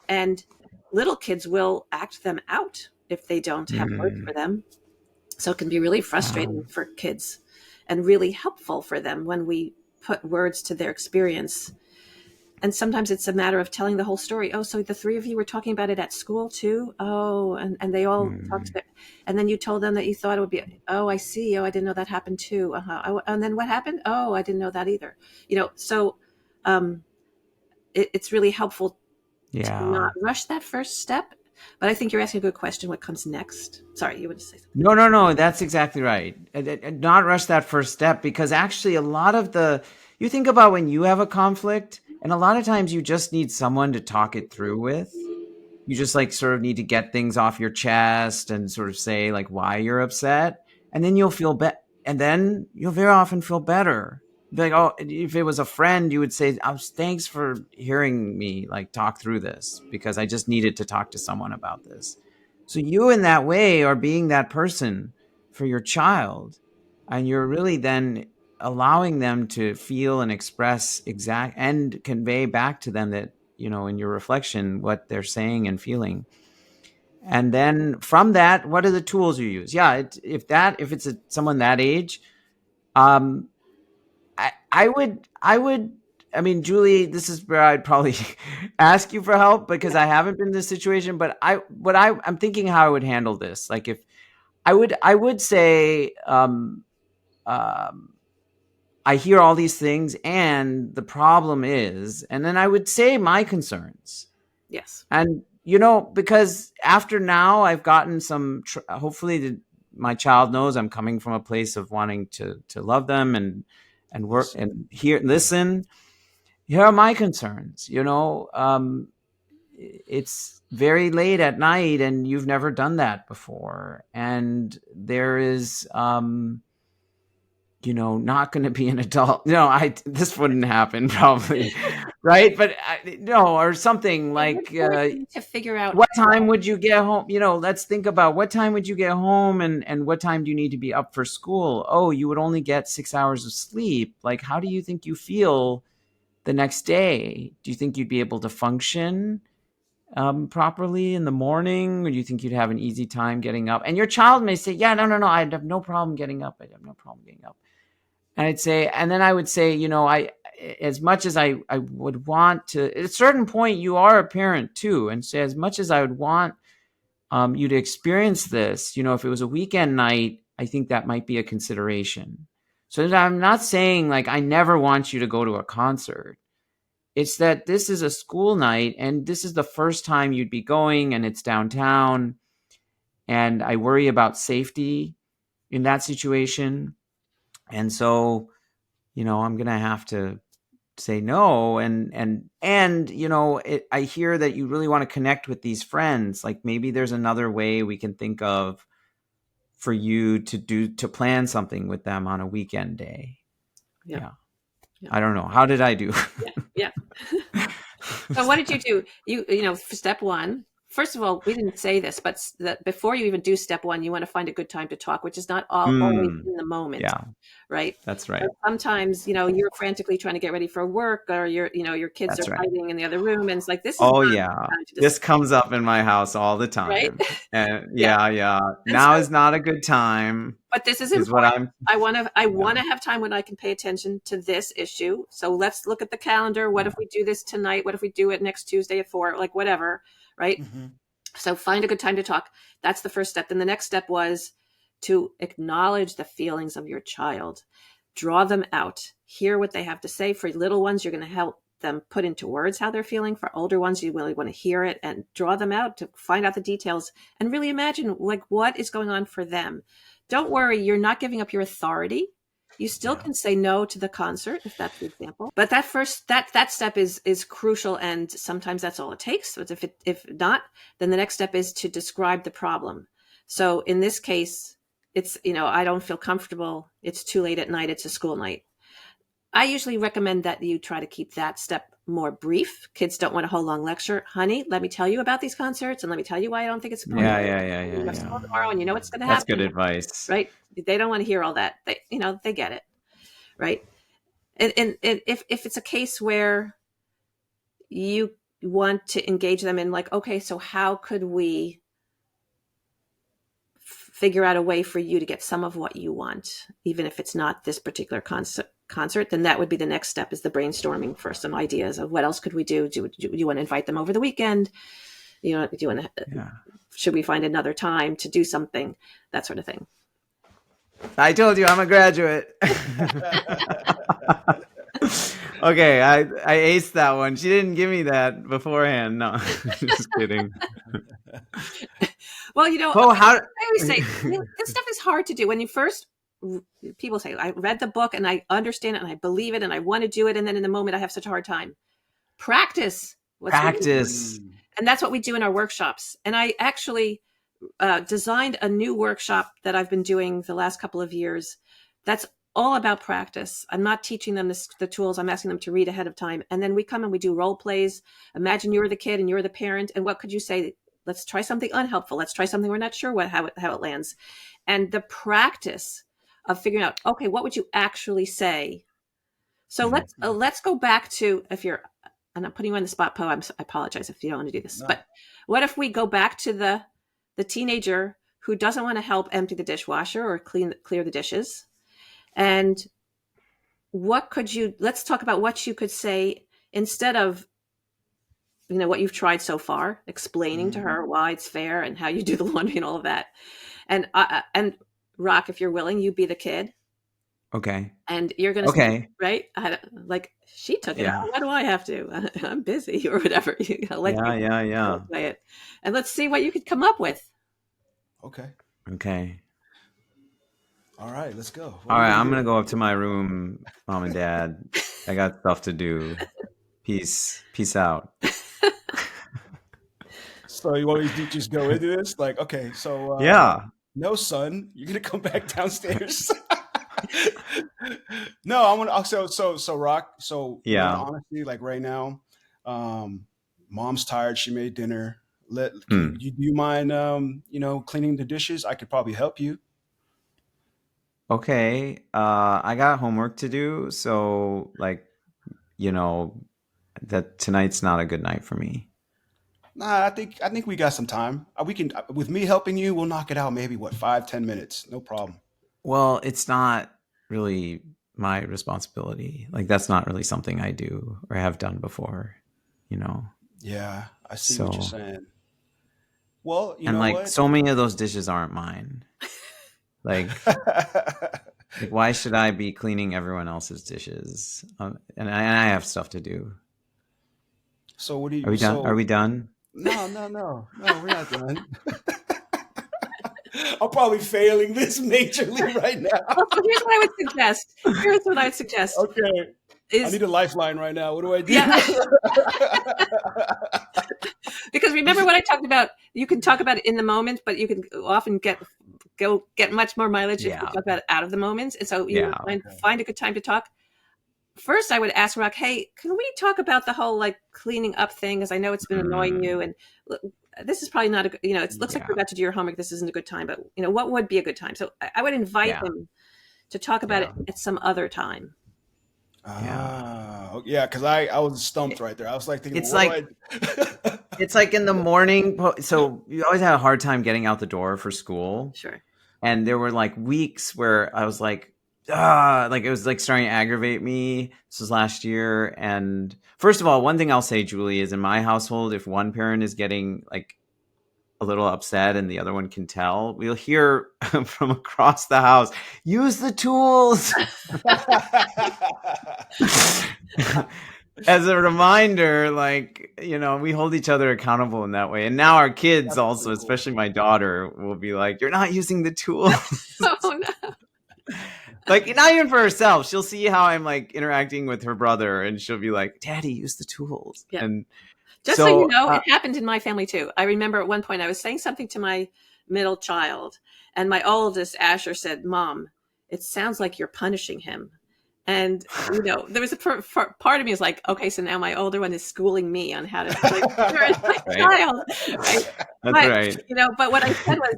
and little kids will act them out if they don't have words for Mm, them. So it can be really wow. frustrating for kids, and really helpful for them when we put words to their experience. And sometimes it's a matter of telling the whole story. Oh, so the 3 of you were talking about it at school too? Oh, and they all talked Mm, about, and then you told them that you thought it would be, oh, I see. Oh, I didn't know that happened too. And then what happened? Oh, I didn't know that either. So um, it's really helpful to yeah. not rush that first step. But I think you're asking a good question. What comes next? Sorry, you would say something. No, no, no. That's exactly right. And not rush that first step, because actually, a lot of you think about when you have a conflict, and a lot of times you just need someone to talk it through with. You just like sort of need to get things off your chest and sort of say like why you're upset, and then you'll feel better, and then you'll very often feel better. Be like, oh, if it was a friend, you would say, oh, thanks for hearing me like talk through this, because I just needed to talk to someone about this. So you in that way are being that person for your child, and you're really then allowing them to feel and express exact and convey back to them that, in your reflection, what they're saying and feeling. And then from that, what are the tools you use? Yeah, if it's someone that age, um, I mean, Julie, this is where I'd probably ask you for help because I haven't been in this situation, but I'm thinking how I would handle this. Like if I would say, um, I hear all these things and the problem is, and then I would say my concerns. Yes. And, because after now I've gotten some, hopefully my child knows I'm coming from a place of wanting to love them and work and listen. Here are my concerns. It's very late at night and you've never done that before. And there is, not going to be an adult. This wouldn't happen probably. Right. But no, or something like, to figure out what time would you get home? Let's think about what time would you get home and what time do you need to be up for school? Oh, you would only get 6 hours of sleep. Like, how do you think you feel the next day? Do you think you'd be able to function properly in the morning? Or do you think you'd have an easy time getting up? And your child may say, yeah, no, I'd have no problem getting up. I'd have no problem getting up. And then I would say, as much as I would want to, at a certain point, you are a parent too. And so as much as I would want you to experience this, if it was a weekend night, I think that might be a consideration. So I'm not saying like, I never want you to go to a concert. It's that this is a school night and this is the first time you'd be going and it's downtown. And I worry about safety in that situation. And so, I'm going to have to say no. I hear that you really want to connect with these friends. Like maybe there's another way we can think of for you to plan something with them on a weekend day. Yeah. I don't know. How did I do? Yeah. So what did you do? For step one, first of all, we didn't say this, but that before you even do step one, you want to find a good time to talk, which is not always in the moment. Yeah. Right. That's right. But sometimes, you're frantically trying to get ready for work or your kids That's are right. fighting in the other room. And it's like, this is. Oh yeah. This comes up in my house all the time. Right? And yeah. Now is not a good time. But this is important. I want to have time when I can pay attention to this issue. So let's look at the calendar. What if we do this tonight? What if we do it next Tuesday at 4? Like whatever. Right. Mm-hmm. So find a good time to talk. That's the first step. Then the next step was to acknowledge the feelings of your child, draw them out, hear what they have to say. For little ones, you're going to help them put into words how they're feeling. For older ones, you really want to hear it and draw them out to find out the details and really imagine like what is going on for them. Don't worry, you're not giving up your authority. You still can say no to the concert if that's the example. But that first that step is crucial, and sometimes that's all it takes. But if not, then the next step is to describe the problem. So in this case, it's I don't feel comfortable. It's too late at night. It's a school night. I usually recommend that you try to keep that step more brief. Kids don't want a whole long lecture. Honey, let me tell you about these concerts and let me tell you why I don't think it's important. Yeah. School tomorrow and you know what's going to happen. That's good advice. Right? They don't want to hear all that. They get it. Right? And if it's a case where you want to engage them in like, okay, so how could we figure out a way for you to get some of what you want, even if it's not this particular concert, then that would be the next step, is the brainstorming for some ideas of what else could we do. Do you want to invite them over the weekend? Do you want to, should we find another time to do something? That sort of thing. I told you I'm a graduate. Okay, I aced that one. She didn't give me that beforehand. No, just kidding. Well, I always say this stuff is hard to do. When you first, people say, I read the book and I understand it and I believe it and I want to do it. And then in the moment I have such a hard time. Practice. And that's what we do in our workshops. And I actually designed a new workshop that I've been doing the last couple of years. That's all about practice. I'm not teaching them the tools. I'm asking them to read ahead of time. And then we come and we do role plays. Imagine you're the kid and you're the parent. And what could you say? Let's try something unhelpful. Let's try something we're not sure how it lands. And the practice of figuring out, okay, what would you actually say? So let's go back to, and I'm putting you on the spot, Po. I apologize if you don't want to do this. No. But what if we go back to the teenager who doesn't want to help empty the dishwasher or clear the dishes? And let's talk about what you could say instead of, what you've tried so far, explaining to her why it's fair and how you do the laundry and all of that. And Rock, if you're willing, you be the kid. Okay. And you're going to say, Okay. right? Like, she took it Yeah. out. Why do I have to? I'm busy or whatever. Yeah. Play it. And let's see what you could come up with. Okay. All right, let's go. All right, I'm going to go up to my room, Mom and Dad. I got stuff to do. Peace out. So you want me to just go into this? Like, okay, so yeah. No, son, you're gonna come back downstairs. No, I'm gonna. So Rock. So yeah. Honestly, like right now, Mom's tired. She made dinner. Do you mind, cleaning the dishes? I could probably help you. Okay. I got homework to do, so like, that tonight's not a good night for me. Nah, I think we got some time. We can, with me helping you, we'll knock it out. Maybe 5-10 minutes, no problem. Well, it's not really my responsibility. Like, that's not really something I do or have done before. Yeah, I see what you're saying. Well, what? So many of those dishes aren't mine. Like, why should I be cleaning everyone else's dishes? And I have stuff to do. So what do you? Are we done? Are we done? No, we're not done. I'm probably failing this majorly right now. Well, here's what I would suggest. Okay. I need a lifeline right now. What do I do? Yeah. Because remember what I talked about? You can talk about it in the moment, but you can often get much more mileage if you talk about it out of the moment. And so you find a good time to talk. First, I would ask Rock, hey, can we talk about the whole like cleaning up thing? Because I know it's been annoying you, and this is probably not it looks like you're about to do your homework. This isn't a good time, but what would be a good time? So I would invite him to talk about it at some other time. Yeah, because I was stumped right there. I was like thinking, it's like in the morning. So you always had a hard time getting out the door for school. Sure. And there were like weeks where I was like it was like starting to aggravate me. This was last year. And first of all, one thing I'll say, Julie, is in my household, if one parent is getting like a little upset and the other one can tell, we'll hear from across the house, use the tools. As a reminder, like, we hold each other accountable in that way. And now our kids also, especially my daughter, will be like, you're not using the tools. Oh, no. Like, not even for herself. She'll see how I'm like interacting with her brother and she'll be like, Daddy, use the tools. Yeah. And just so you know, it happened in my family too. I remember at one point I was saying something to my middle child and my oldest, Asher, said, Mom, it sounds like you're punishing him. And, there was a part of me was like, okay, so now my older one is schooling me on how to parent my child. Right? That's right. But what I said was,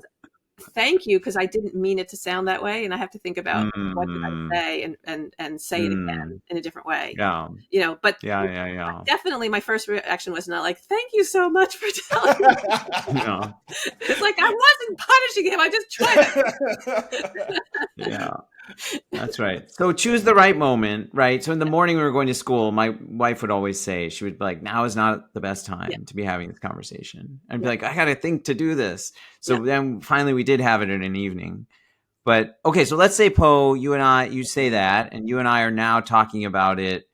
thank you, because I didn't mean it to sound that way. And I have to think about what did I say and say it again in a different way. Yeah. But definitely my first reaction was not like, thank you so much for telling me. No. It's like, I wasn't punishing him. I just tried. Yeah. That's right. So choose the right moment, right? So in the morning we were going to school, my wife would always say, she would be like, now is not the best time to be having this conversation. I'd be like, I got to think to do this. So then finally we did have it in an evening. But okay, so let's say, Po, you say that, and you and I are now talking about it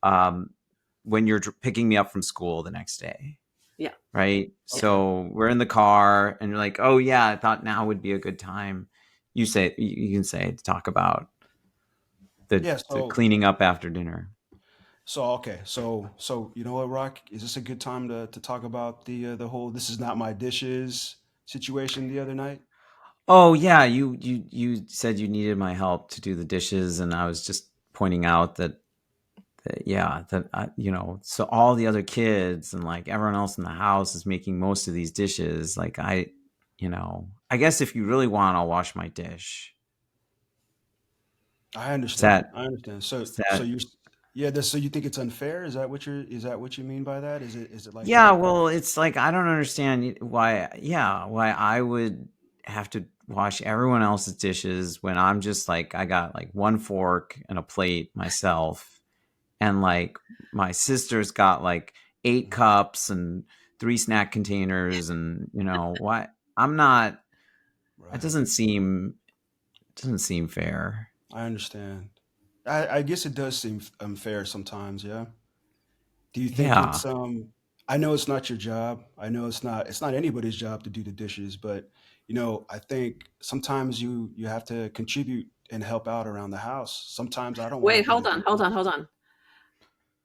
when you're picking me up from school the next day. Yeah. Right? Okay. So we're in the car and you're like, oh yeah, I thought now would be a good time. You can say to talk about the cleaning up after dinner. So okay, so you know what, Rock? Is this a good time to talk about the whole "this is not my dishes" situation the other night? Oh yeah, you said you needed my help to do the dishes, and I was just pointing out that so all the other kids and like everyone else in the house is making most of these dishes. Like I guess if you really want, I'll wash my dish. I understand. So you think it's unfair? Is that what you mean by that? Is it like well, it's like I don't understand why I would have to wash everyone else's dishes when I'm just like, I got like one fork and a plate myself. And like my sister's got like 8 cups and 3 snack containers. And you know what? I'm not, it Right. doesn't seem fair. I understand. I guess it does seem unfair sometimes. Yeah. Do you think Yeah. it's I know it's not your job. I know it's not anybody's job to do the dishes, but I think sometimes you have to contribute and help out around the house. Sometimes I don't want to Wait, do the hold on, hold on, dishes. hold on.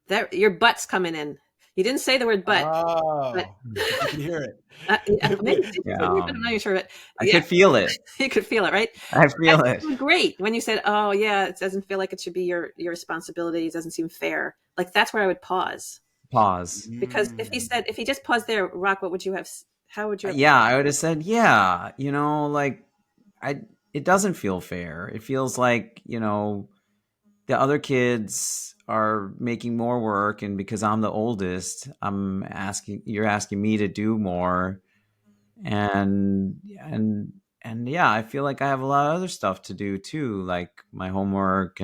There, your butt's coming in. You didn't say the word butt, but Oh, if you can hear it. yeah, maybe But- did you say Yeah. it, but I'm not even sure. But I yeah, could feel it. you could feel it, right? I That feel it. sounded great when you said, "Oh yeah, it doesn't feel like it should be your responsibility. It doesn't seem fair." Like that's where I would pause Pause. because Mm. if he just paused there, Rock, what would you have? How would you have? Yeah, I would have said, yeah, like I it doesn't feel fair. It feels like, the other kids are making more work, and because I'm the oldest, you're asking me to do more. And yeah, I feel like I have a lot of other stuff to do too, like my homework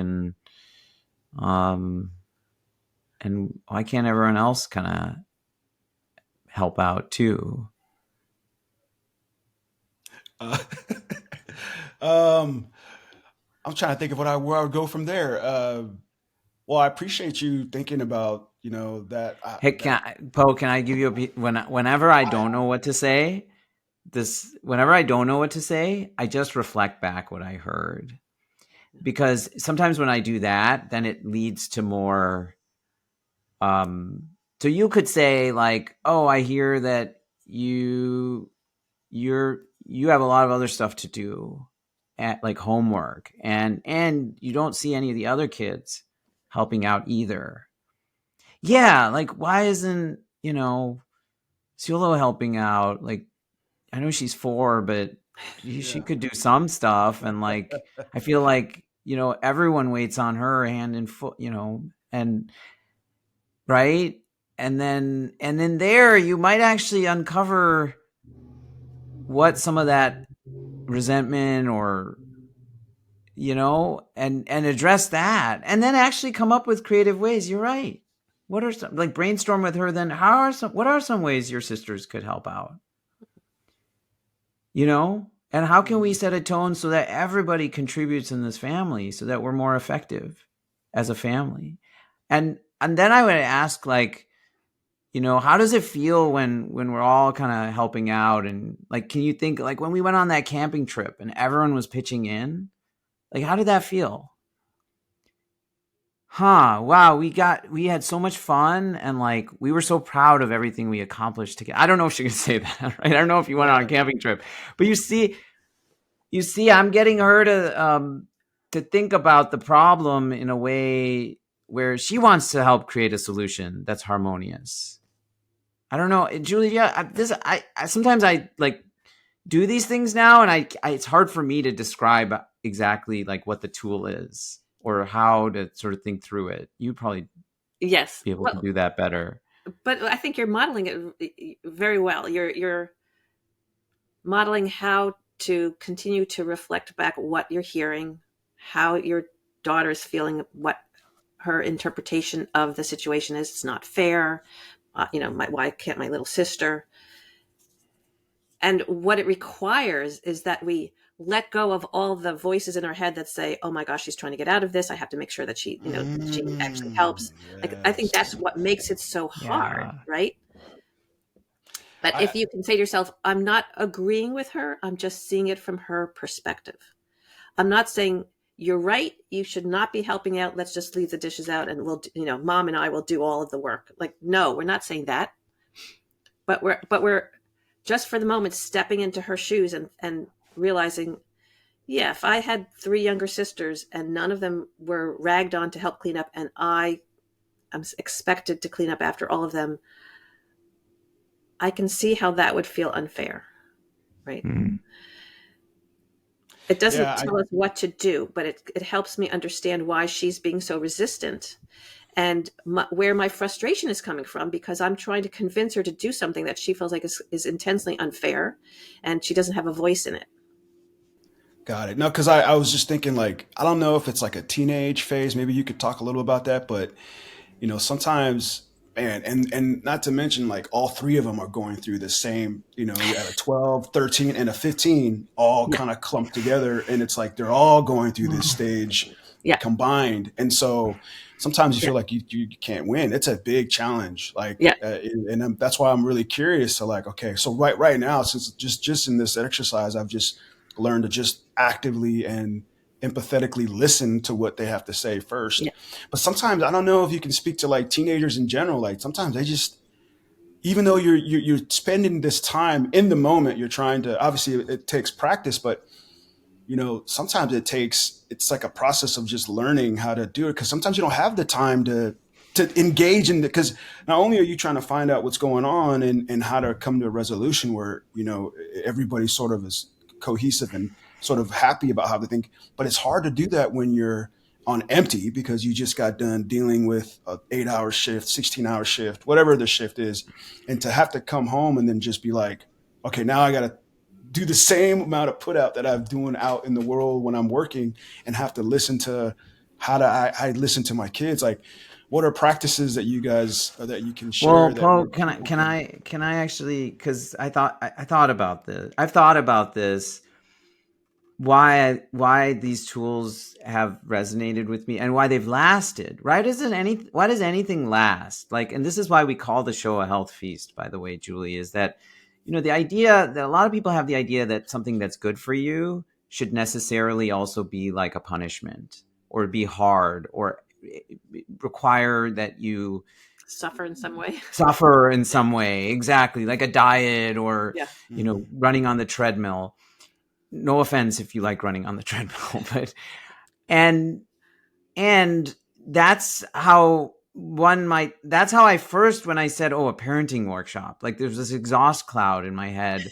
um and why can't everyone else kind of help out too? Uh, um, I'm trying to think of where I would go from there. Well, I appreciate you thinking about that Hey, that Poe, can I give you whenever I don't know what to say? Whenever I don't know what to say, I just reflect back what I heard. Because sometimes when I do that, then it leads to more. So you could say like, "Oh, I hear that you have a lot of other stuff to do, at like homework, and you don't see any of the other kids helping out either." Yeah, like why isn't Ciolo helping out? Like I know she's 4, but she yeah. could do some stuff. And like, I feel like, everyone waits on her hand and foot, and right. And then there, you might actually uncover what some of that resentment or, and address that, and then actually come up with creative ways. You're right. What are some, like brainstorm with her? Then what are some ways your sisters could help out? And how can we Mm. set a tone so that everybody contributes in this family so that we're more effective as a family? And then I would ask, like, how does it feel when we're all kind of helping out? And like, can you think like when we went on that camping trip and everyone was pitching in, like, how did that feel? Wow, we had so much fun, and like we were so proud of everything we accomplished together. I don't know if she could say that, right? I don't know if you went on a Right. camping trip, but you see, I'm getting her to think about the problem in a way where she wants to help create a solution that's harmonious. I don't know, Julia. I sometimes I like do these things now, and it's hard for me to describe exactly like what the tool is or how to sort of think through it. You'd probably Yes, be able to well, do that better. but I think you're modeling it very well. You're modeling how to continue to reflect back what you're hearing, how your daughter's feeling, what her interpretation of the situation is. It's not fair. Why can't my little sister? And what it requires is that we let go of all the voices in our head that say, "Oh my gosh, she's trying to get out of this. I have to make sure that she actually helps." Like I think that's Yes. what makes it so hard, Yeah. right? But I if you can say to yourself, I'm not agreeing with her, I'm just seeing it from her perspective. I'm not saying you're right, you should not be helping out. Let's just leave the dishes out and mom and I will do all of the work. Like, no, we're not saying that. But we're just for the moment stepping into her shoes and realizing, yeah, if I had 3 younger sisters and none of them were ragged on to help clean up and I am expected to clean up after all of them, I can see how that would feel unfair, right? Mm. It doesn't yeah, I tell us what to do, but it helps me understand why she's being so resistant and where my frustration is coming from, because I'm trying to convince her to do something that she feels like is intensely unfair and she doesn't have a voice in it. Got it. No, because I was just thinking like, I don't know if it's like a teenage phase. Maybe you could talk a little about that, but sometimes, man, and not to mention like all three of them are going through the same, you got a 12, 13, and a 15 all Yeah. kind of clumped together. And it's like they're all going through this stage Yeah. combined. And so sometimes you Yeah. feel like you can't win. It's a big challenge. Like, Yeah. that's why I'm really curious to like, okay, so right now, since just in this exercise, I've just learned to just actively and empathetically listen to what they have to say first. Yeah. But sometimes I don't know if you can speak to like teenagers in general. Like sometimes they just, even though you're spending this time in the moment, you're trying to, obviously it takes practice, but sometimes it's like a process of just learning how to do it. Cause sometimes you don't have the time to engage in because not only are you trying to find out what's going on and how to come to a resolution where, everybody sort of is cohesive and sort of happy about how they think, but it's hard to do that when you're on empty because you just got done dealing with a 8-hour shift, 16-hour shift, whatever the shift is. And to have to come home and then just be like, okay, now I got to do the same amount of put out that I'm doing out in the world when I'm working and have to listen to I listen to my kids. Like, what are practices that you guys that you can share? Well, That Poe, can I actually, because I thought about this. I've thought about this, why these tools have resonated with me and why they've lasted. Right? Why does anything last? Like, and this is why we call the show a health feast, by the way, Julie, is that, the idea that a lot of people have the idea that something that's good for you should necessarily also be like a punishment or be hard or require that you Suffer in some way. Exactly, like a diet or Yeah. running on the treadmill. No offense if you like running on the treadmill, but and that's how I first, when I said, a parenting workshop, like there's this exhaust cloud in my head.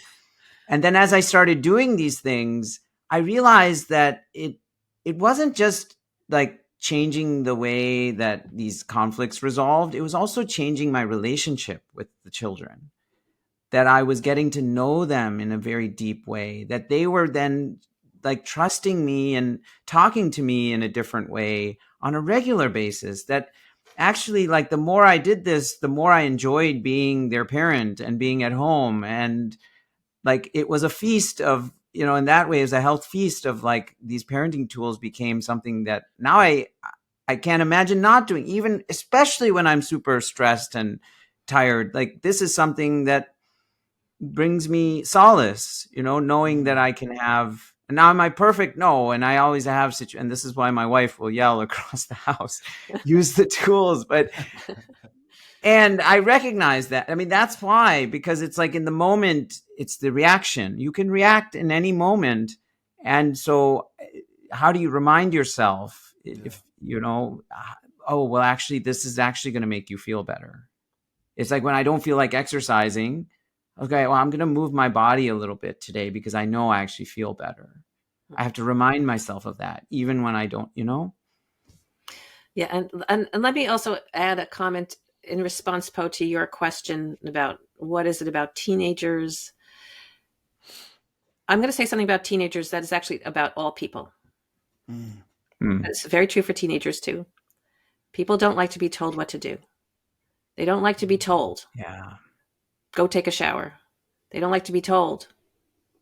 And then as I started doing these things, I realized that it wasn't just like changing the way that these conflicts resolved. It was also changing my relationship with the children, that I was getting to know them in a very deep way, that they were then like trusting me and talking to me in a different way on a regular basis. That actually, like, the more I did this, the more I enjoyed being their parent and being at home. And like, it was a feast of, in that way, it was a health feast of like these parenting tools became something that now I can't imagine not doing, even especially when I'm super stressed and tired. Like, this is something that brings me solace, knowing that I can have, and now am I perfect? No. And I always have and this is why my wife will yell across the house, use the tools. But, and I recognize that. I mean, that's why, because it's like in the moment, it's the reaction. You can react in any moment. And so how do you remind yourself if, oh, well, actually, this is actually going to make you feel better. It's like when I don't feel like exercising, okay, well, I'm going to move my body a little bit today because I know I actually feel better. I have to remind myself of that, even when I don't, Yeah. And let me also add a comment in response, Poe, to your question about what is it about teenagers. I'm going to say something about teenagers that is actually about all people. It's very true for teenagers too. People don't like to be told what to do. They don't like to be told, go take a shower. They don't like to be told,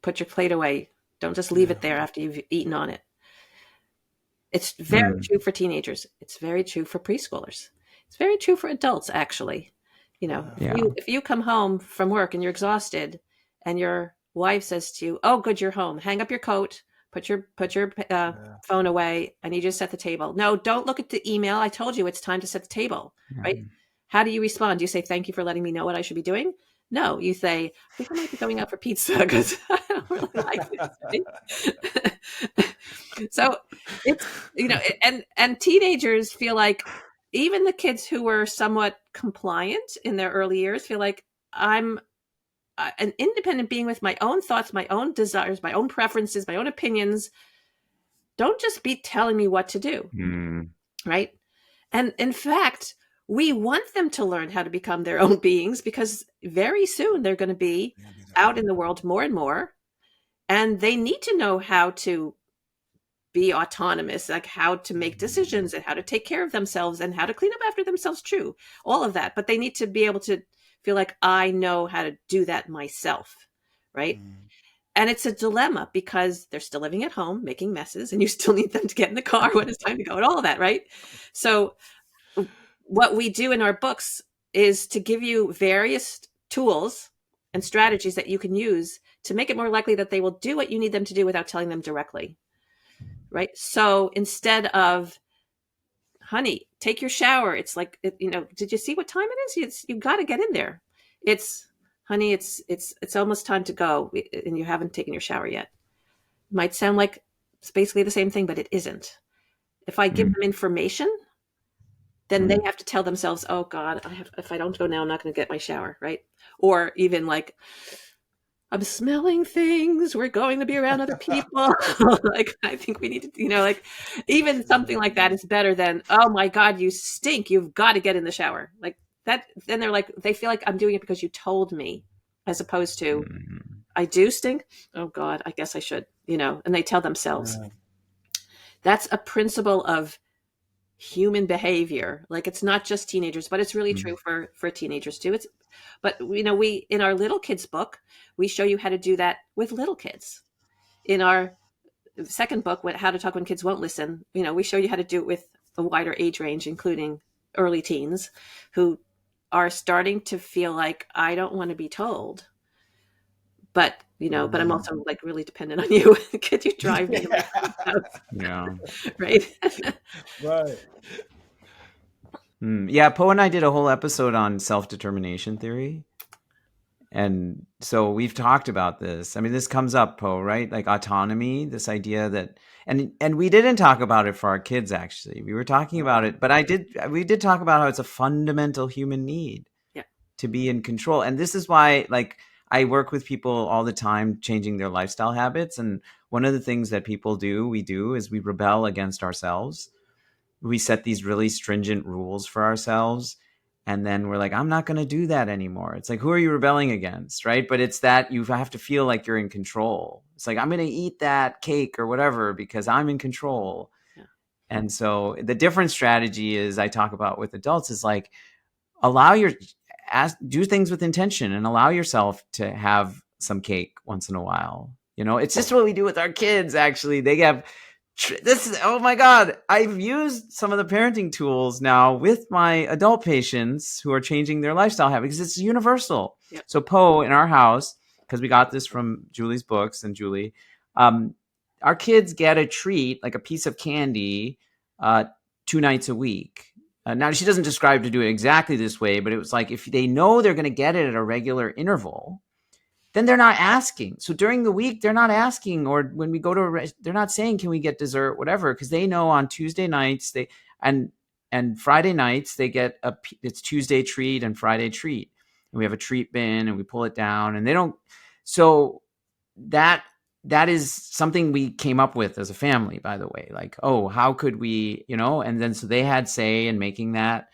put your plate away. Don't just leave it there after you've eaten on it. It's very true for teenagers. It's very true for preschoolers. It's very true for adults, actually. If you come home from work and you're exhausted and your wife says to you, oh, good, you're home. Hang up your coat, put your phone away. I need you to set the table. No, don't look at the email. I told you it's time to set the table, right? How do you respond? Do you say, thank you for letting me know what I should be doing? No, you say, I think I might be going out for pizza because I don't really like this. Right? So it's, and teenagers feel like, even the kids who were somewhat compliant in their early years feel like I'm an independent being with my own thoughts, my own desires, my own preferences, my own opinions. Don't just be telling me what to do. Right? And in fact, we want them to learn how to become their own beings because very soon they're going to be out in the world more and more. And they need to know how to be autonomous, like how to make decisions and how to take care of themselves and how to clean up after themselves. True, all of that. But they need to be able to feel like I know how to do that myself, right? And it's a dilemma because they're still living at home, making messes, and you still need them to get in the car when it's time to go and all of that, right? So what we do in our books is to give you various tools and strategies that you can use to make it more likely that they will do what you need them to do without telling them directly, right? So instead of, honey, take your shower, it's like, did you see what time it is? You got to get in there. It's, honey, it's almost time to go, and you haven't taken your shower yet. Might sound like it's basically the same thing, but it isn't. If I give them information, then they have to tell themselves, oh God, if I don't go now, I'm not going to get my shower, right? Or even like, I'm smelling things, we're going to be around other people. Like, I think we need to, like, even something like that is better than, oh my God, you stink, you've got to get in the shower. Like that, then they're like, they feel like I'm doing it because you told me, as opposed to, I do stink. Oh God, I guess I should, and they tell themselves. Yeah. That's a principle of human behavior. Like, it's not just teenagers, but it's really true for teenagers too. But we, in our little kids book, we show you how to do that with little kids. In our second book, How to Talk When Kids Won't Listen, we show you how to do it with a wider age range, including early teens who are starting to feel like, I don't want to be told, but but I'm also like really dependent on you. Could you drive me? Yeah. Right. Right. Yeah. Poe and I did a whole episode on self-determination theory. And so we've talked about this. I mean, this comes up, Poe, right? Like autonomy, this idea that, and we didn't talk about it for our kids, actually. We were talking about it, but we did talk about how it's a fundamental human need to be in control. And this is why, like, I work with people all the time changing their lifestyle habits. And one of the things that people we do is we rebel against ourselves. We set these really stringent rules for ourselves. And then we're like, I'm not going to do that anymore. It's like, who are you rebelling against? Right. But it's that you have to feel like you're in control. It's like, I'm going to eat that cake or whatever because I'm in control. Yeah. And so the different strategy is I talk about with adults is like, do things with intention and allow yourself to have some cake once in a while. It's just what we do with our kids. Actually, they have oh my God, I've used some of the parenting tools now with my adult patients who are changing their lifestyle habits because it's universal. Yep. So Poe, in our house, because we got this from Julie's books and Julie, our kids get a treat, like a piece of candy, 2 nights a week. Now, she doesn't describe to do it exactly this way, but it was like if they know they're going to get it at a regular interval, then they're not asking. So during the week, they're not asking, or when we go to they're not saying, can we get dessert, whatever, because they know on Tuesday nights and Friday nights they get it's Tuesday treat and Friday treat, and we have a treat bin and we pull it down, and they don't. So that is something we came up with as a family, by the way. Like, oh, how could we, and then so they had say in making that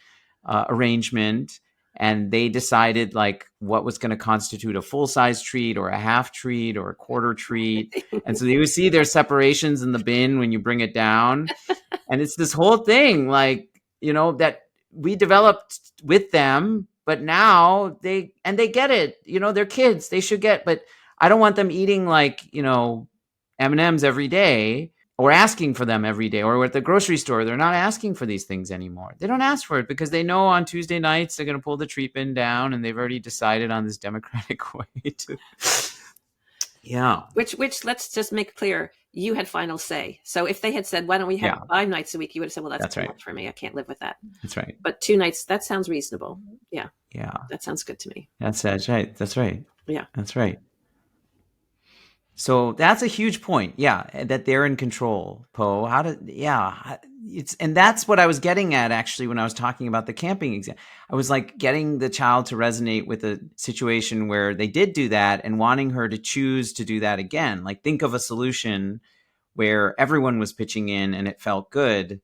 arrangement. And they decided like what was going to constitute a full-size treat or a half treat or a quarter treat. And so you see their separations in the bin when you bring it down. And it's this whole thing like, that we developed with them, but now they get it, they're kids, they should get, but I don't want them eating like, M&Ms every day or asking for them every day, or at the grocery store, they're not asking for these things anymore. They don't ask for it because they know on Tuesday nights they're going to pull the treat bin down, and they've already decided on this democratic way to. Yeah. Which let's just make clear, you had final say. So if they had said, why don't we have 5 nights a week, you would have said, well, that's too much for me. I can't live with that. That's right. But 2 nights, that sounds reasonable. Yeah. Yeah. That sounds good to me. That's right. That's right. Yeah. That's right. So that's a huge point. Yeah. That they're in control, Poe. And that's what I was getting at actually when I was talking about the camping example. I was like getting the child to resonate with a situation where they did do that and wanting her to choose to do that again. Like think of a solution where everyone was pitching in and it felt good.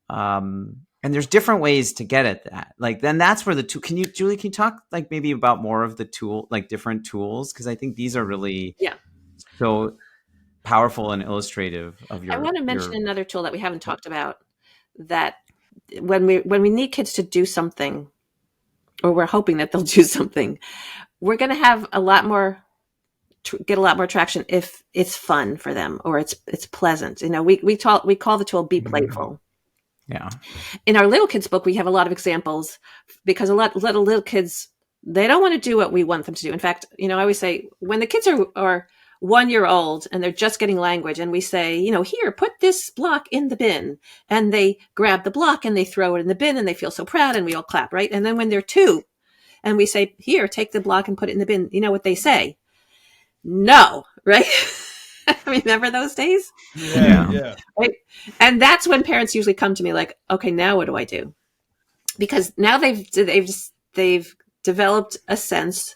And there's different ways to get at that. Like, then that's where Julie, can you talk like maybe about more of the tool, like different tools? Cause I think these are really, yeah. So powerful and illustrative of I want to mention your another tool that we haven't talked about, that when we need kids to do something, or we're hoping that they'll do something, we're going to have a lot more get a lot more traction if it's fun for them, or it's pleasant. We call the tool be playful. Yeah. In our little kids book, we have a lot of examples, because a lot little kids, they don't want to do what we want them to do. In fact, I always say, when the kids are 1 year old and they're just getting language, and we say, here, put this block in the bin, and they grab the block and they throw it in the bin, and they feel so proud, and we all clap, right? And then when they're 2 and we say, here, take the block and put it in the bin, you know what they say? No, right? Remember those days? Yeah. Right? And that's when parents usually come to me like, okay, now what do I do? Because now they've developed a sense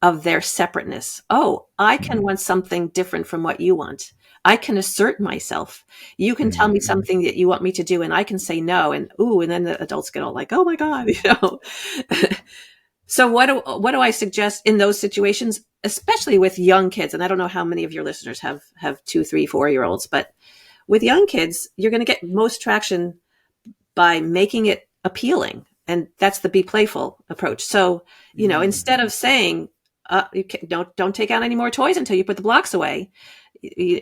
of their separateness. Oh, I can want something different from what you want. I can assert myself. You can tell me something that you want me to do, and I can say no. And then the adults get all like, oh my God, So what do I suggest in those situations, especially with young kids? And I don't know how many of your listeners have 2, 3, 4-year-olds, but with young kids, you're going to get most traction by making it appealing. And that's the be playful approach. So, instead of saying, don't take out any more toys until you put the blocks away,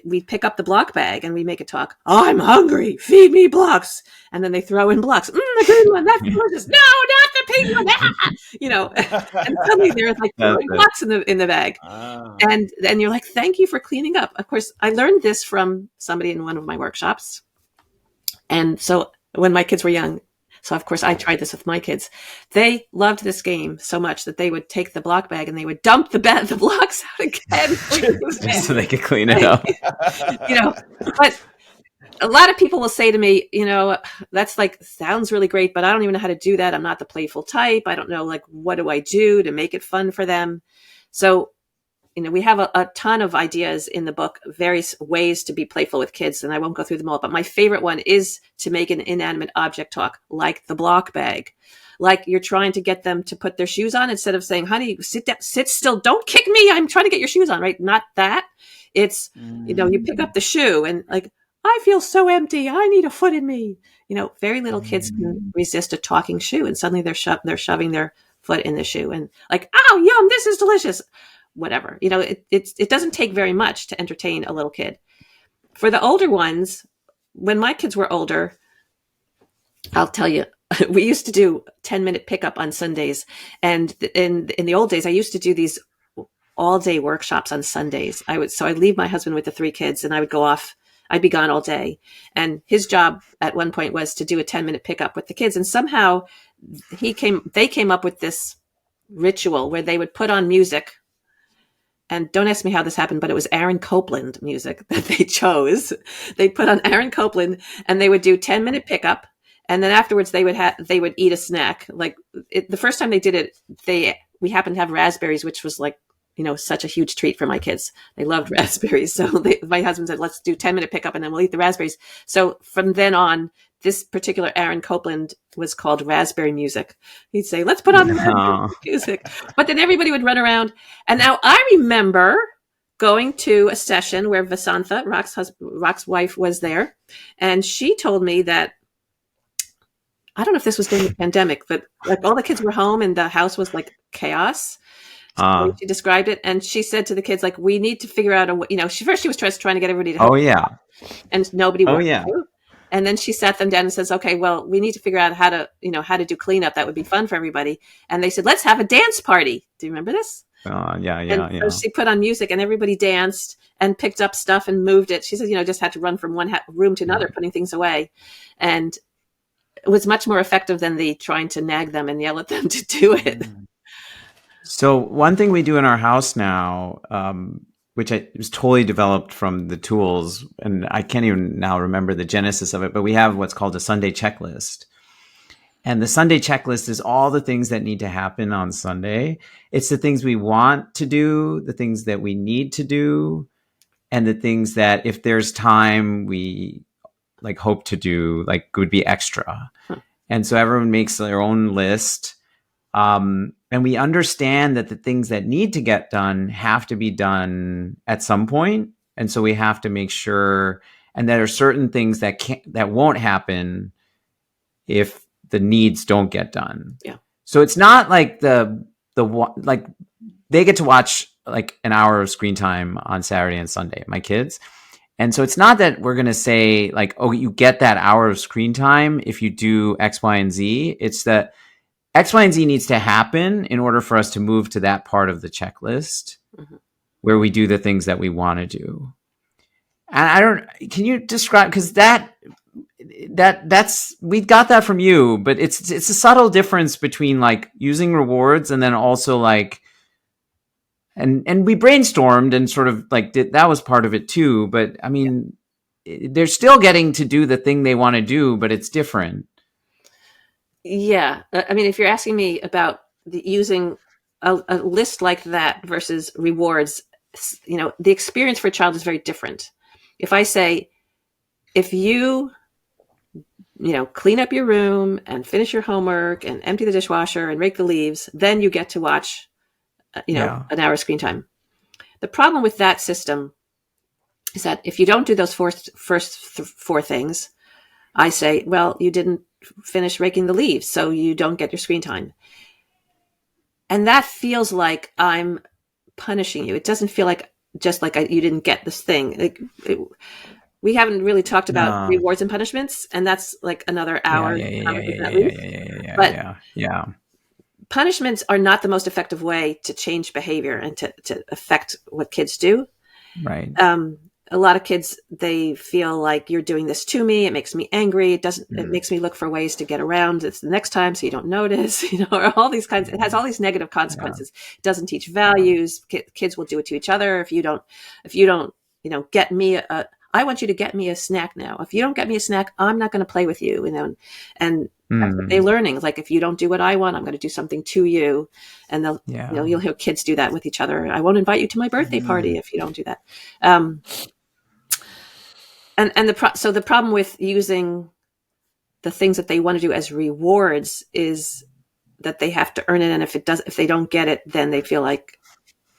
we pick up the block bag and we make it talk. I'm hungry. Feed me blocks. And then they throw in blocks. The green one. That's delicious. No, not the pink one. And suddenly there's like throwing blocks in the bag. And then you're like, thank you for cleaning up. Of course, I learned this from somebody in one of my workshops. And so when my kids were young, so of course I tried this with my kids. They loved this game so much that they would take the block bag and they would dump the blocks out again. So they could clean it up. But a lot of people will say to me, that's like, sounds really great, but I don't even know how to do that. I'm not the playful type. I don't know, like, what do I do to make it fun for them? So, we have a ton of ideas in the book, various ways to be playful with kids, and I won't go through them all, but my favorite one is to make an inanimate object talk, like the block bag. Like you're trying to get them to put their shoes on, instead of saying, honey, sit down, sit still, don't kick me, I'm trying to get your shoes on, right? Not that. It's, you pick up the shoe and like, I feel so empty, I need a foot in me. Very little kids can resist a talking shoe, and suddenly they're shoving their foot in the shoe and like, oh, yum, this is delicious. Whatever, it doesn't take very much to entertain a little kid. For the older ones, when my kids were older, I'll tell you, we used to do 10-minute pickup on Sundays. And in the old days, I used to do these all day workshops on Sundays. I'd leave my husband with the 3 kids and I would go off. I'd be gone all day. And his job at one point was to do a 10-minute pickup with the kids. And somehow they came up with this ritual where they would put on music. And don't ask me how this happened, but it was Aaron Copland music that they chose. They put on Aaron Copland and they would do 10-minute pickup. And then afterwards they would eat a snack. Like the first time they did it, we happened to have raspberries, which was like, such a huge treat for my kids. They loved raspberries. So my husband said, let's do 10-minute pickup and then we'll eat the raspberries. So from then on, this particular Aaron Copland was called raspberry music. He'd say, let's put on the raspberry music. But then everybody would run around. And now I remember going to a session where Vasantha, Rak's wife, was there. And she told me that, I don't know if this was during the pandemic, but like all the kids were home and the house was like chaos. So she described it, and she said to the kids, like, we need to figure out she was trying to get everybody to help. Oh yeah. And nobody would. Oh yeah. And then she sat them down and says, okay, well, we need to figure out how to do cleanup. That would be fun for everybody. And they said, let's have a dance party. Do you remember this? Yeah. So she put on music and everybody danced and picked up stuff and moved it. She said, just had to run from one room to another, putting things away. And it was much more effective than the trying to nag them and yell at them to do it. So one thing we do in our house now, which was totally developed from the tools, and I can't even now remember the genesis of it, but we have what's called a Sunday checklist. And the Sunday checklist is all the things that need to happen on Sunday. It's the things we want to do, the things that we need to do, and the things that if there's time, we like hope to do, like would be extra. And so everyone makes their own list. And we understand that the things that need to get done have to be done at some point. And so we have to make sure, and there are certain things that won't happen if the needs don't get done. Yeah. So it's not like like they get to watch like an hour of screen time on Saturday and Sunday, my kids. And so it's not that we're going to say like, oh, you get that hour of screen time if you do X, Y, and Z. It's that X, Y, and Z needs to happen in order for us to move to that part of the checklist where we do the things that we want to do. And can you describe, because that's we got that from you, but it's a subtle difference between like using rewards and then also like, and we brainstormed and sort of like that was part of it too. But I mean, they're still getting to do the thing they want to do, but it's different. Yeah. I mean, if you're asking me about using a list like that versus rewards, the experience for a child is very different. If I say, if you clean up your room and finish your homework and empty the dishwasher and rake the leaves, then you get to watch, an hour of screen time. The problem with that system is that if you don't do those first four things, I say, well, you didn't finish raking the leaves, so you don't get your screen time. And that feels like I'm punishing you. It doesn't feel like just like you didn't get this thing. We haven't really talked about rewards and punishments, and that's like another hour. Yeah. Punishments are not the most effective way to change behavior and to affect what kids do. Right. A lot of kids, they feel like you're doing this to me. It makes me angry. It makes me look for ways to get around it the next time so you don't notice, or all these kinds. It has all these negative consequences. It doesn't teach values. Kids will do it to each other. If you don't, get me I want you to get me a snack now. If you don't get me a snack, I'm not going to play with you, and that's what they're learning. Like, if you don't do what I want, I'm going to do something to you. And you'll hear kids do that with each other. I won't invite you to my birthday party if you don't do that. So the problem with using the things that they want to do as rewards is that they have to earn it. And if they don't get it, then they feel like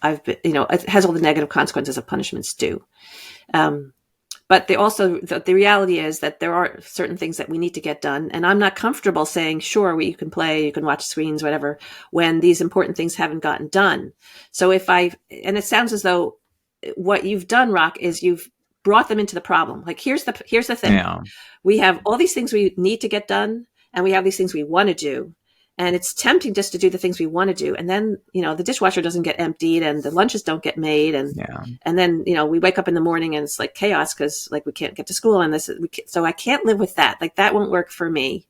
it has all the negative consequences of punishments do. But the reality is that there are certain things that we need to get done. And I'm not comfortable saying, sure, you can play, you can watch screens, whatever, when these important things haven't gotten done. So and it sounds as though what you've done, Rak, is you've brought them into the problem. Like, here's the thing. Yeah. We have all these things we need to get done, and we have these things we want to do. And it's tempting just to do the things we want to do. And then, the dishwasher doesn't get emptied and the lunches don't get made. And then, we wake up in the morning and it's like chaos because like we can't get to school and so I can't live with that. Like, that won't work for me.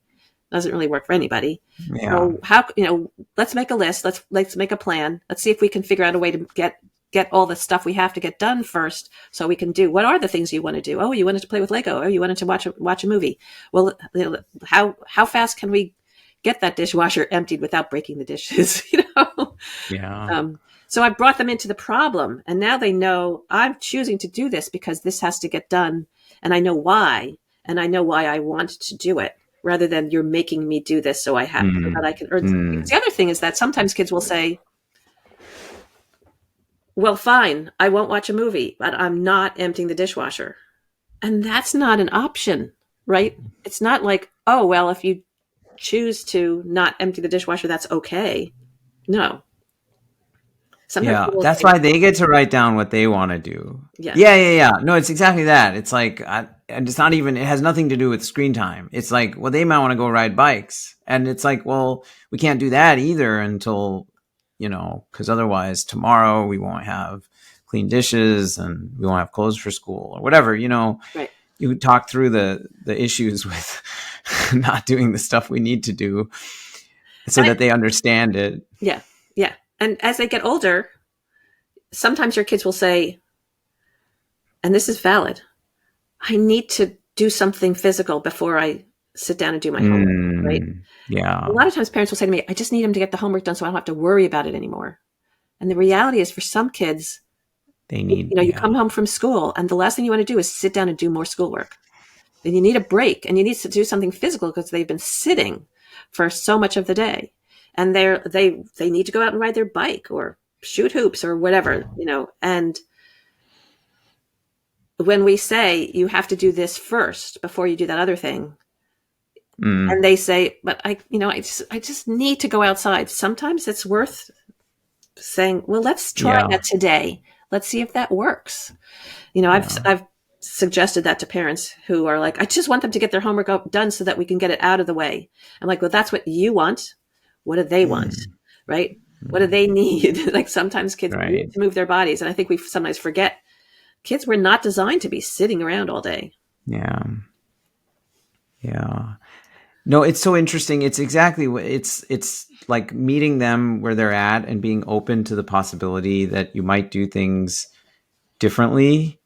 Doesn't really work for anybody. Yeah. So how, let's make a list. Let's make a plan. Let's see if we can figure out a way to get all the stuff we have to get done first so we can do. What are the things you want to do? Oh, you wanted to play with Lego. Oh, you wanted to watch a movie. Well, how fast can we get that dishwasher emptied without breaking the dishes? Yeah. So I brought them into the problem, and now they know I'm choosing to do this because this has to get done, and I know why, I want to do it, rather than you're making me do this so I have so that I can earn. The other thing is that sometimes kids will say, well, fine, I won't watch a movie, but I'm not emptying the dishwasher. And that's not an option, right? It's not like, oh, well, if you choose to not empty the dishwasher, that's okay. No. Sometimes that's why they get to write down what they want to do. Yeah. No, it's exactly that. It's like, and it's not even, it has nothing to do with screen time. It's like, well, they might want to go ride bikes. And it's like, well, we can't do that either until, because otherwise tomorrow we won't have clean dishes and we won't have clothes for school or whatever, Right. You talk through the issues with not doing the stuff we need to do so that they understand it. Yeah. Yeah. And as they get older, sometimes your kids will say, and this is valid, I need to do something physical before I sit down and do my homework, right? Yeah. A lot of times parents will say to me, I just need him to get the homework done so I don't have to worry about it anymore. And the reality is, for some kids, they need, you come home from school and the last thing you want to do is sit down and do more schoolwork. And you need a break and you need to do something physical because they've been sitting for so much of the day. And they need to go out and ride their bike or shoot hoops or whatever, and when we say you have to do this first before you do that other thing, Mm. and they say, but I just need to go outside. Sometimes it's worth saying, well, let's try that today. Let's see if that works. I've suggested that to parents who are like, I just want them to get their homework done so that we can get it out of the way. I'm like, well, that's what you want. What do they want? Right? What do they need? Like sometimes kids need to move their bodies. And I think we sometimes forget kids were not designed to be sitting around all day. Yeah. Yeah. No, it's so interesting. It's exactly what it's like meeting them where they're at and being open to the possibility that you might do things differently.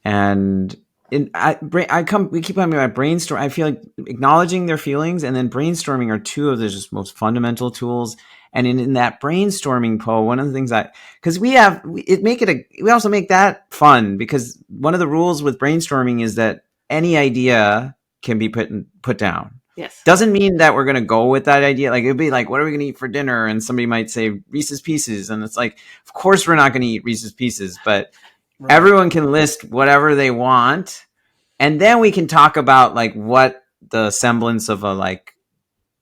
And we keep coming about brainstorm. I feel like acknowledging their feelings and then brainstorming are two of the just most fundamental tools. And in that brainstorming, Poe, one of the things because we also make that fun, because one of the rules with brainstorming is that any idea can be put down. Yes. Doesn't mean that we're going to go with that idea. Like it'd be like, what are we going to eat for dinner? And somebody might say Reese's Pieces. And it's like, of course we're not going to eat Reese's Pieces, but everyone can list whatever they want. And then we can talk about like what the semblance of a like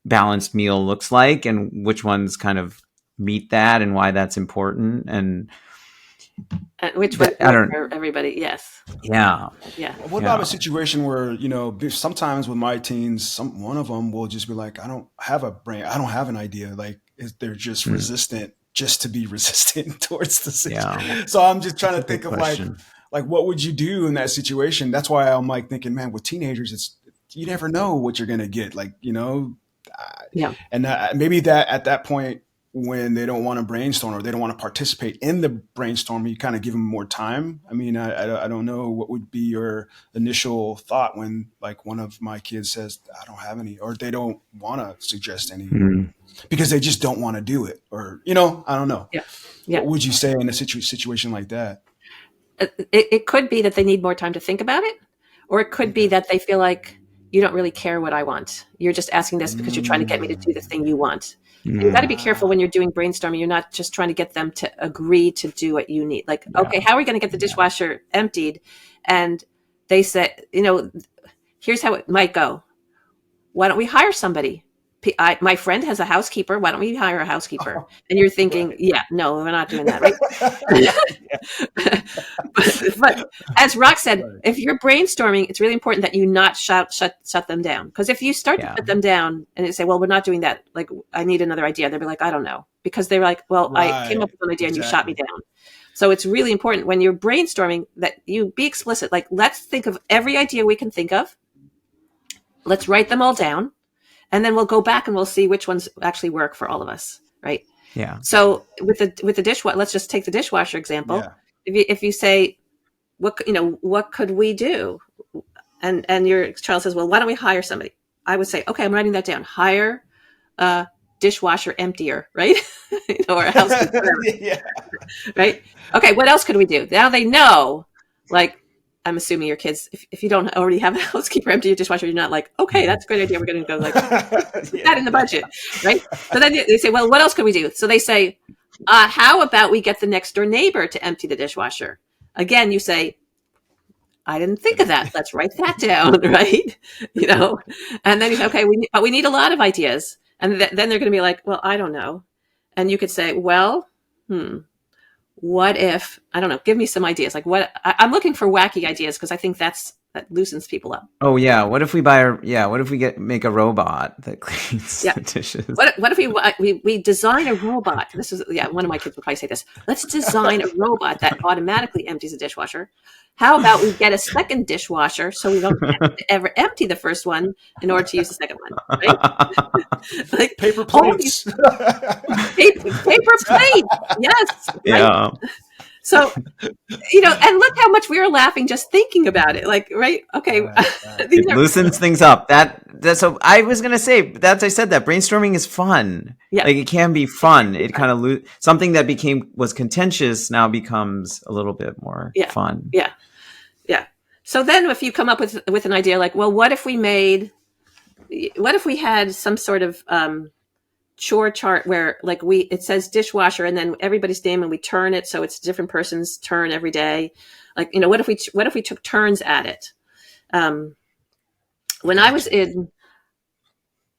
balanced meal looks like and which ones kind of meet that and why that's important. And which would work for everybody. Yes. Yeah. Yeah. What about a situation where, sometimes with my teens, one of them will just be like, I don't have a brain. I don't have an idea. Like they're just resistant, just to be resistant towards the situation. Yeah. So I'm just trying to think of like, what would you do in that situation? That's why I'm like thinking, man, with teenagers, you never know what you're going to get. Like, yeah. And maybe that at that point, when they don't want to brainstorm or they don't want to participate in the brainstorm, you kind of give them more time. I mean, I don't know what would be your initial thought when like one of my kids says, I don't have any, or they don't want to suggest any because they just don't want to do it, or, I don't know. Yeah. Yeah. What would you say in a situation like that? It could be that they need more time to think about it, or it could be that they feel like you don't really care what I want. You're just asking this because you're trying to get me to do the thing you want. You've got to be careful when you're doing brainstorming. You're not just trying to get them to agree to do what you need. Like, okay, how are we going to get the dishwasher emptied? And they said, here's how it might go. Why don't we hire somebody? My friend has a housekeeper. Why don't we hire a housekeeper? And you're thinking, no, we're not doing that, right? but as Rak said, if you're brainstorming, it's really important that you not shut them down. Because if you start to shut them down and they say, well, we're not doing that, like, I need another idea, they'll be like, I don't know. Because they're like, well, I came up with an idea and you shot me down. So it's really important when you're brainstorming that you be explicit. Like, let's think of every idea we can think of. Let's write them all down. And then we'll go back and we'll see which ones actually work for all of us, right? Yeah. So with the dishwasher, let's just take the dishwasher example. Yeah. If you say, what could we do? And your child says, well, why don't we hire somebody? I would say, okay, I'm writing that down. Hire a dishwasher emptier, right? Or a housekeeper. Yeah. Right? Okay, what else could we do? Now they know, like, I'm assuming your kids, if you don't already have a housekeeper empty your dishwasher, you're not like, okay, that's a great idea. We're going to go like put that in the budget, right? So then they say, well, what else can we do? So they say, how about we get the next door neighbor to empty the dishwasher? Again, you say, I didn't think of that. Let's write that down, right? And then you say, okay, we need a lot of ideas. And then they're going to be like, well, I don't know. And you could say, well, what if, I don't know, give me some ideas. Like I'm looking for wacky ideas because I think that loosens people up. Oh yeah. What if we make a robot that cleans the dishes? What if we design a robot? This is, one of my kids would probably say this. Let's design a robot that automatically empties a dishwasher. How about we get a second dishwasher so we don't have to ever empty the first one in order to use the second one, right? Like paper plates. Paper plate. Yes. Yeah. Right? So, and look how much we were laughing just thinking about it. Like, right? Okay. It loosens things up. That's so I was going to say, I said that brainstorming is fun. Yeah. Like it can be fun. It kind of something that was contentious now becomes a little bit more fun. Yeah. Yeah. So then if you come up with an idea like, well, what if we had some sort of chore chart where like it says dishwasher and then everybody's name and we turn it so it's a different person's turn every day. Like, what if we took turns at it? When I was in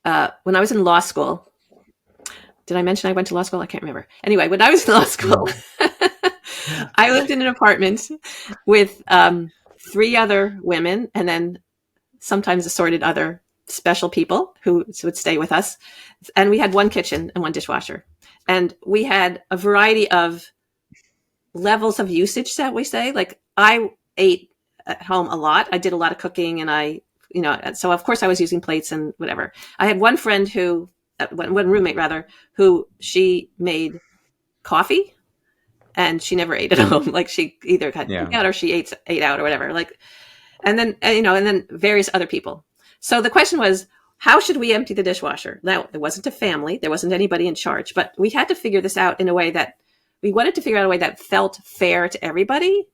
law school, did I mention I went to law school? I can't remember. Anyway, when I was in law school, I lived in an apartment with 3 other women and then sometimes assorted other special people who would stay with us. And we had 1 kitchen and 1 dishwasher. And we had a variety of levels of usage, that we say. Like, I ate at home a lot. I did a lot of cooking and so of course I was using plates and whatever. I had one friend one roommate rather, who she made coffee and she never ate at home. Like, she either had takeout or she ate out or whatever. Like, and then various other people. So the question was, how should we empty the dishwasher? Now, it wasn't a family. There wasn't anybody in charge, but we had to figure this out in a way that we wanted to figure out a way that felt fair to everybody.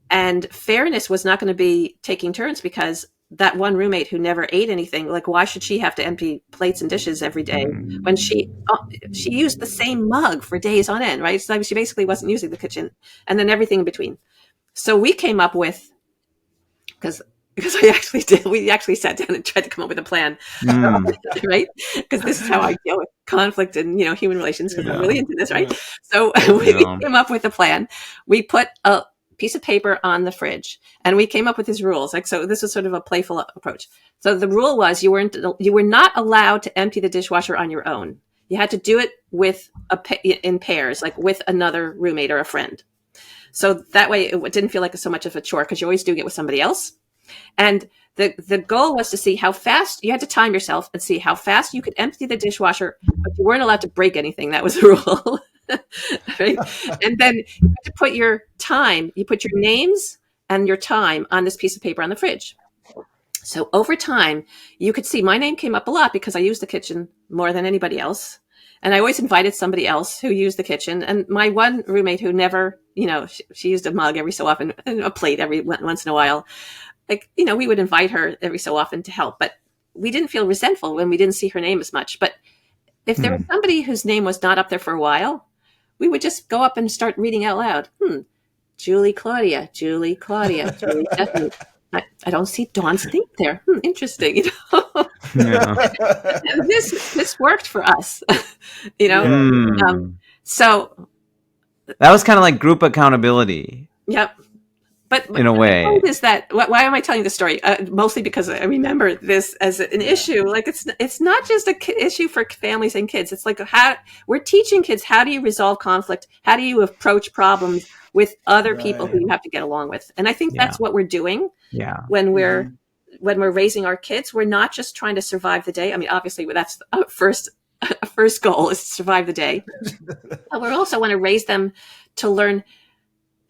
And fairness was not going to be taking turns, because that one roommate who never ate anything, like, why should she have to empty plates and dishes every day when she used the same mug for days on end, right? So she basically wasn't using the kitchen, and then everything in between. So we came up with, because we actually sat down and tried to come up with a plan, right? Because this is how I deal with conflict and, human relations, because I'm really into this, right? So we came up with a plan. We put a piece of paper on the fridge and we came up with these rules. Like, so this was sort of a playful approach. So the rule was you were not allowed to empty the dishwasher on your own. You had to do it in pairs, like with another roommate or a friend. So that way it didn't feel like so much of a chore, because you're always doing it with somebody else. And the goal was to see how fast you had to time yourself and see how fast you could empty the dishwasher, but you weren't allowed to break anything. That was the rule. Right? And then you had to put your names and your time on this piece of paper on the fridge. So over time, you could see my name came up a lot because I used the kitchen more than anybody else. And I always invited somebody else who used the kitchen. And my one roommate who never, she used a mug every so often, and a plate every once in a while. Like, we would invite her every so often to help, but we didn't feel resentful when we didn't see her name as much. But if there was somebody whose name was not up there for a while, we would just go up and start reading out loud. Julie Claudia, Julie Stephanie. I don't see Dawn's name there. Interesting. And this worked for us. So that was kind of like group accountability. Yep. But in a way, the point is that why am I telling this story? Mostly because I remember this as an issue. Like, it's not just an issue for families and kids. It's like how we're teaching kids, how do you resolve conflict? How do you approach problems with other people who you have to get along with? And I think that's what we're doing. Yeah. When we're raising our kids, we're not just trying to survive the day. I mean, obviously, that's a first goal is to survive the day. But we also want to raise them to learn,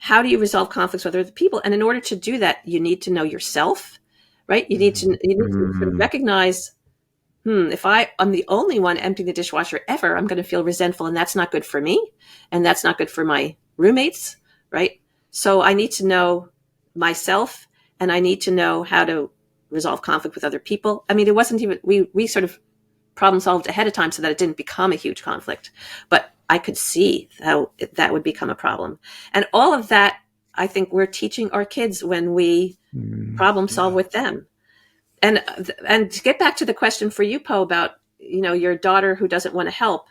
how do you resolve conflicts with other people? And in order to do that, you need to know yourself, right? You need to sort of recognize, if I'm the only one emptying the dishwasher ever, I'm going to feel resentful, and that's not good for me, and that's not good for my roommates, right? So I need to know myself, and I need to know how to resolve conflict with other people. I mean, it wasn't even, we sort of problem solved ahead of time so that it didn't become a huge conflict, but I could see how that would become a problem. And all of that, I think we're teaching our kids when we problem solve with them. And to get back to the question for you, Po, about, your daughter who doesn't want to help,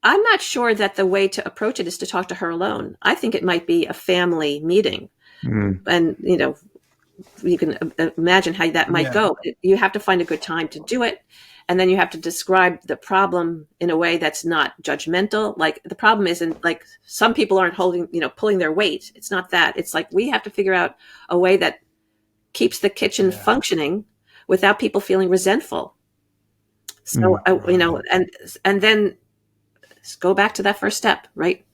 I'm not sure that the way to approach it is to talk to her alone. I think it might be a family meeting. And, you can imagine how that might go. You have to find a good time to do it. And then you have to describe the problem in a way that's not judgmental. Like, the problem isn't like some people aren't pulling their weight. It's not that. It's like, we have to figure out a way that keeps the kitchen functioning without people feeling resentful. So, and then go back to that first step, right?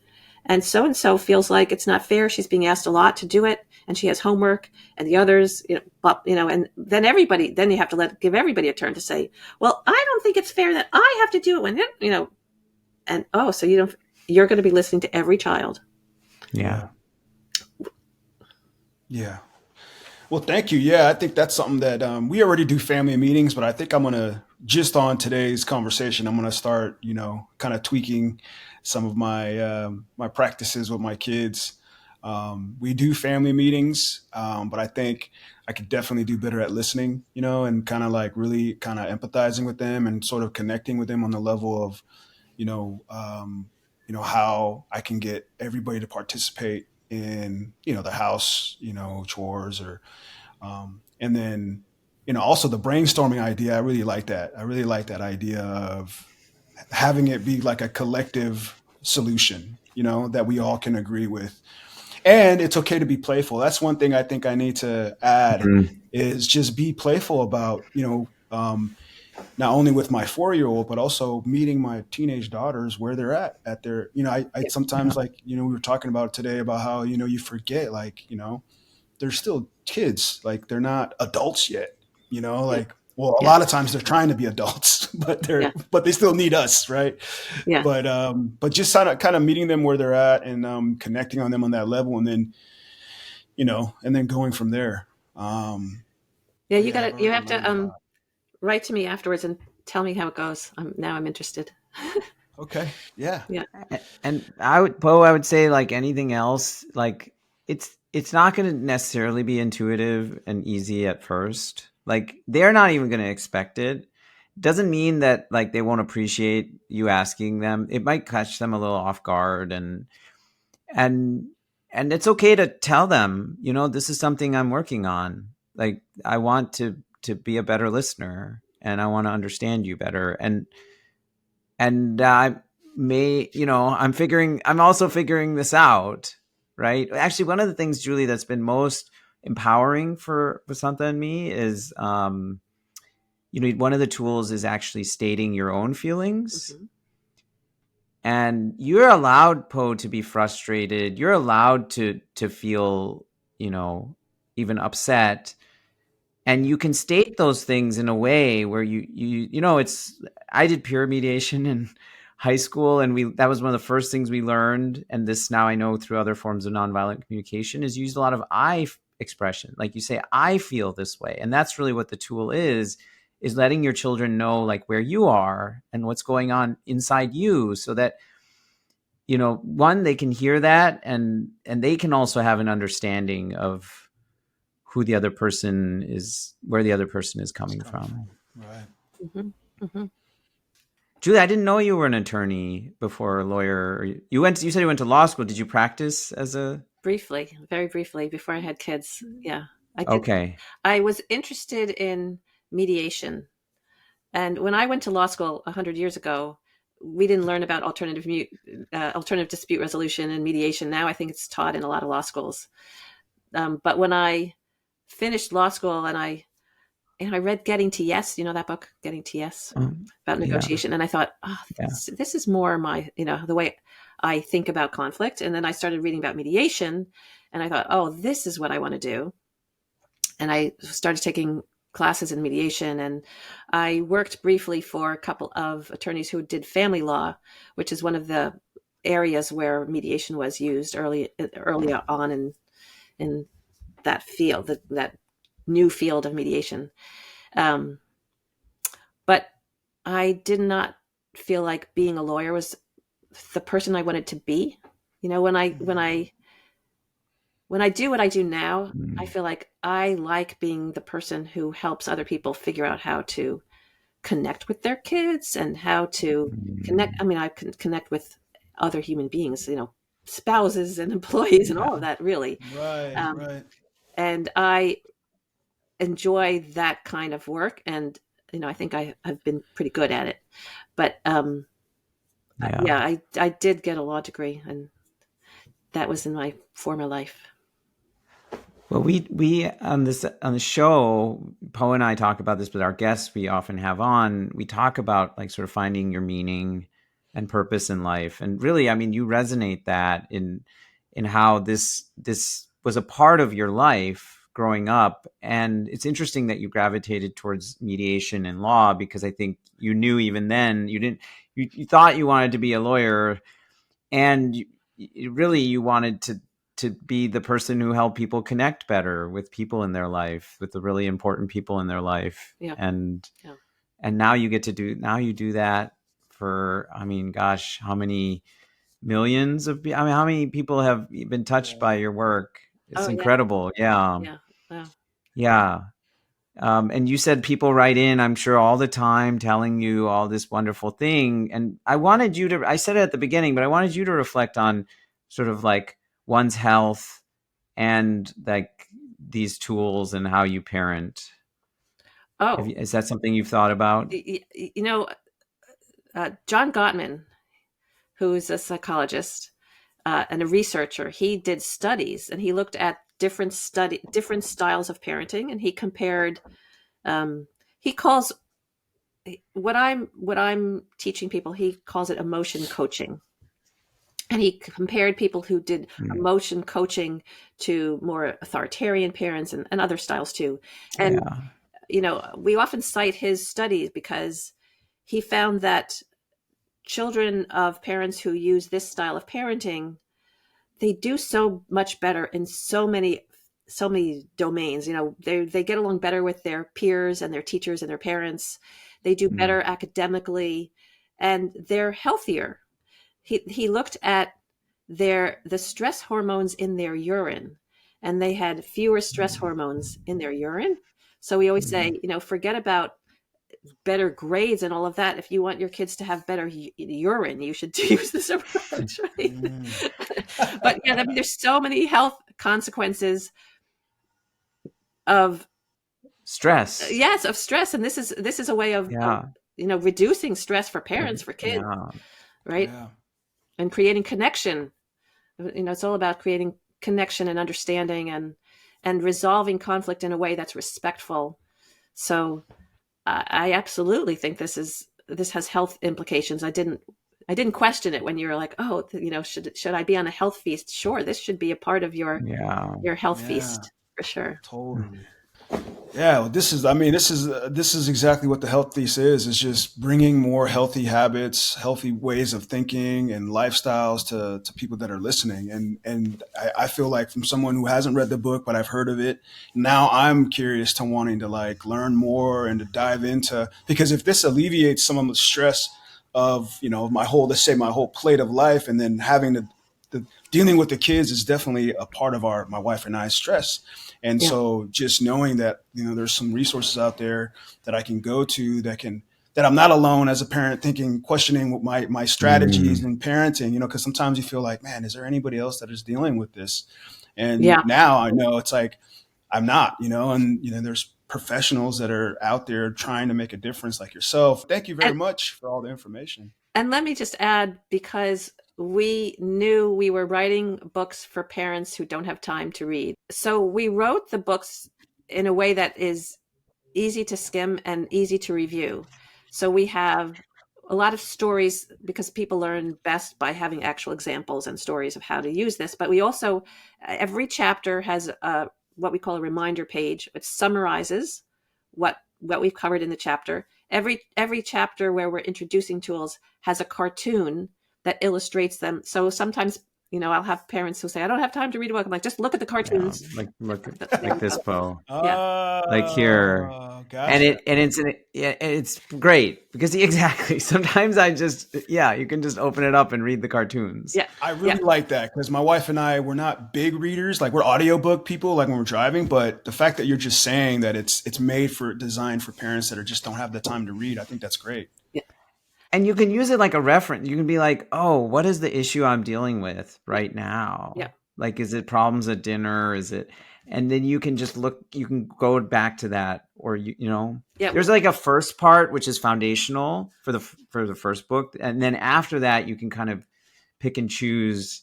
And so feels like it's not fair. She's being asked a lot to do it, and she has homework, and the others, and then you have to give everybody a turn to say, well, I don't think it's fair that I have to do it when, and so you're going to be listening to every child. Yeah. Yeah. Well, thank you. Yeah, I think that's something that we already do family meetings, but I think I'm going to just on today's conversation, I'm going to start, kind of tweaking some of my practices with my kids. We do family meetings, but I think I could definitely do better at listening, and kind of like really kind of empathizing with them and sort of connecting with them on the level of, you know, um, how I can get everybody to participate in, the house, chores or and then, also the brainstorming idea. I really like that. I really like that idea of having it be like a collective solution, that we all can agree with. And it's okay to be playful. That's one thing I think I need to add Mm. is just be playful about, not only with my 4-year-old, but also meeting my teenage daughters where they're at their, I Yeah. sometimes like, we were talking about today about how, you forget like, they're still kids. Like they're not adults yet, Yeah. like, well, a Yeah. lot of times they're trying to be adults, but Yeah. but they still need us. Right. Yeah. But just kind of meeting them where they're at and, connecting on them on that level. And then, and then going from there. Yeah. But yeah, I've You already have to learned a lot. write to me afterwards and tell me how it goes. Now I'm interested. Okay. Yeah. Yeah. And I would say like anything else, like it's not going to necessarily be intuitive and easy at first. Like they're not even going to expect it. Doesn't mean that like they won't appreciate you asking them. It might catch them a little off guard, and and it's okay to tell them, this is something I'm working on. Like I want to be a better listener, and I want to understand you better, and I I'm also figuring this out, right? Actually, one of the things, Julie, that's been most empowering for Vasantha and me is, one of the tools is actually stating your own feelings. Mhm. And you're allowed, Poe, to be frustrated. You're allowed to feel, even upset, and you can state those things in a way where it's I did peer mediation in high school, and that was one of the first things we learned, and this now I know through other forms of nonviolent communication, is use a lot of I expression. Like you say, I feel this way, and that's really what the tool is letting your children know like where you are and what's going on inside you, so that one, they can hear that, and they can also have an understanding of who the other person is, where the other person is It's coming coming from. from. Right. Mhm. Mhm. Julie, I didn't know you were an attorney before a lawyer. You said you went to law school. Did you practice as a? Briefly, very briefly, before I had kids. Yeah, I did. Okay. I was interested in mediation, and when I went to law school 100 years ago, we didn't learn about alternative dispute resolution and mediation. Now I think it's taught in a lot of law schools. But when I finished law school and I read Getting to Yes, that book, Getting to Yes, about Yeah. negotiation, and I thought, oh, Yeah. this is more my, the way I think about conflict. And then I started reading about mediation, and I thought, oh, this is what I want to do. And I started taking classes in mediation, and I worked briefly for a couple of attorneys who did family law, which is one of the areas where mediation was used early on in that field, that new field of mediation. Um, but I did not feel like being a lawyer was the person I wanted to be. When I do what I do now, I feel like I like being the person who helps other people figure out how to connect with their kids and how to connect. I mean, I can connect with other human beings, spouses and employees and all of that, really. Right. Um, Right. and I enjoy that kind of work. And, I think I've been pretty good at it. But Yeah. yeah, I did get a law degree, and that was in my former life. Well, we on the show, Poe and I talk about this, but our guests we often have on, we talk about like sort of finding your meaning and purpose in life. And really, I mean, you resonate that in how this was a part of your life growing up. And it's interesting that you gravitated towards mediation and law, because I think you knew even then you thought you wanted to be a lawyer, and you wanted to be the person who helped people connect better with people in their life, with the really important people in their life. Yeah. And Yeah. And now you do that for, I mean, gosh, how many millions of, I mean, how many people have been touched by your work? It's Oh yeah, incredible. Yeah. yeah. Wow. Yeah. And you said people write in, I'm sure, all the time telling you all this wonderful thing. And I said it at the beginning, but I wanted you to reflect on sort of like one's health and like these tools and how you parent. Oh, Is that something you've thought about? you know, John Gottman, who's a psychologist and a researcher, he did studies and he looked at different styles of parenting, and he compared. He calls what I'm teaching people. He calls it emotion coaching, and he compared people who did emotion coaching to more authoritarian parents and other styles too. And Yeah. we often cite his studies because he found that children of parents who use this style of parenting, they do so much better in so many domains. They get along better with their peers and their teachers and their parents. They do better academically, and they're healthier. He looked at the stress hormones in their urine, and they had fewer stress hormones in their urine. So we always say, forget about better grades and all of that. If you want your kids to have better urine, you should use this approach, right? But yeah, I mean, there's so many health consequences of Stress. Yes, of stress, and this is a way of reducing stress for parents, for kids, right? Yeah. And creating connection. It's all about creating connection and understanding and resolving conflict in a way that's respectful. So I absolutely think this has health implications. I didn't question it when you were like, oh, should I be on a health feast? Sure, this should be a part of your health feast for sure. Totally. Yeah, well, this is exactly what the health thesis is. It's just bringing more healthy habits, healthy ways of thinking and lifestyles to people that are listening. And I feel like, from someone who hasn't read the book, but I've heard of it, now I'm curious to wanting to like learn more and to dive into, because if this alleviates some of the stress of, let's say my whole plate of life, and then having the dealing with the kids is definitely a part of my wife and I's stress. And so just knowing that, there's some resources out there that I can go to that I'm not alone as a parent questioning my strategies in parenting, because sometimes you feel like, man, is there anybody else that is dealing with this? And now I know it's like, I'm not, and, there's professionals that are out there trying to make a difference like yourself. Thank you very much for all the information. And let me just add, because we knew we were writing books for parents who don't have time to read. So we wrote the books in a way that is easy to skim and easy to review. So we have a lot of stories, because people learn best by having actual examples and stories of how to use this. But we also, every chapter has what we call a reminder page, which summarizes what we've covered in the chapter. Every chapter where we're introducing tools has a cartoon that illustrates them. So sometimes, I'll have parents who say, I don't have time to read a book. I'm like, just look at the cartoons. Yeah, like this, Po. Yeah. Like here. Gotcha. It's great because exactly. Sometimes you can just open it up and read the cartoons. Yeah. I really like that, because my wife and I, we're not big readers. Like, we're audiobook people, like when we're driving, but the fact that you're just saying that it's designed for parents that just don't have the time to read, I think that's great. And you can use it like a reference. You can be like, oh, what is the issue I'm dealing with right now? Yeah. Like, is it problems at dinner? Is it? And then you can just you can go back to that, or, there's like a first part, which is foundational for the first book. And then after that, you can kind of pick and choose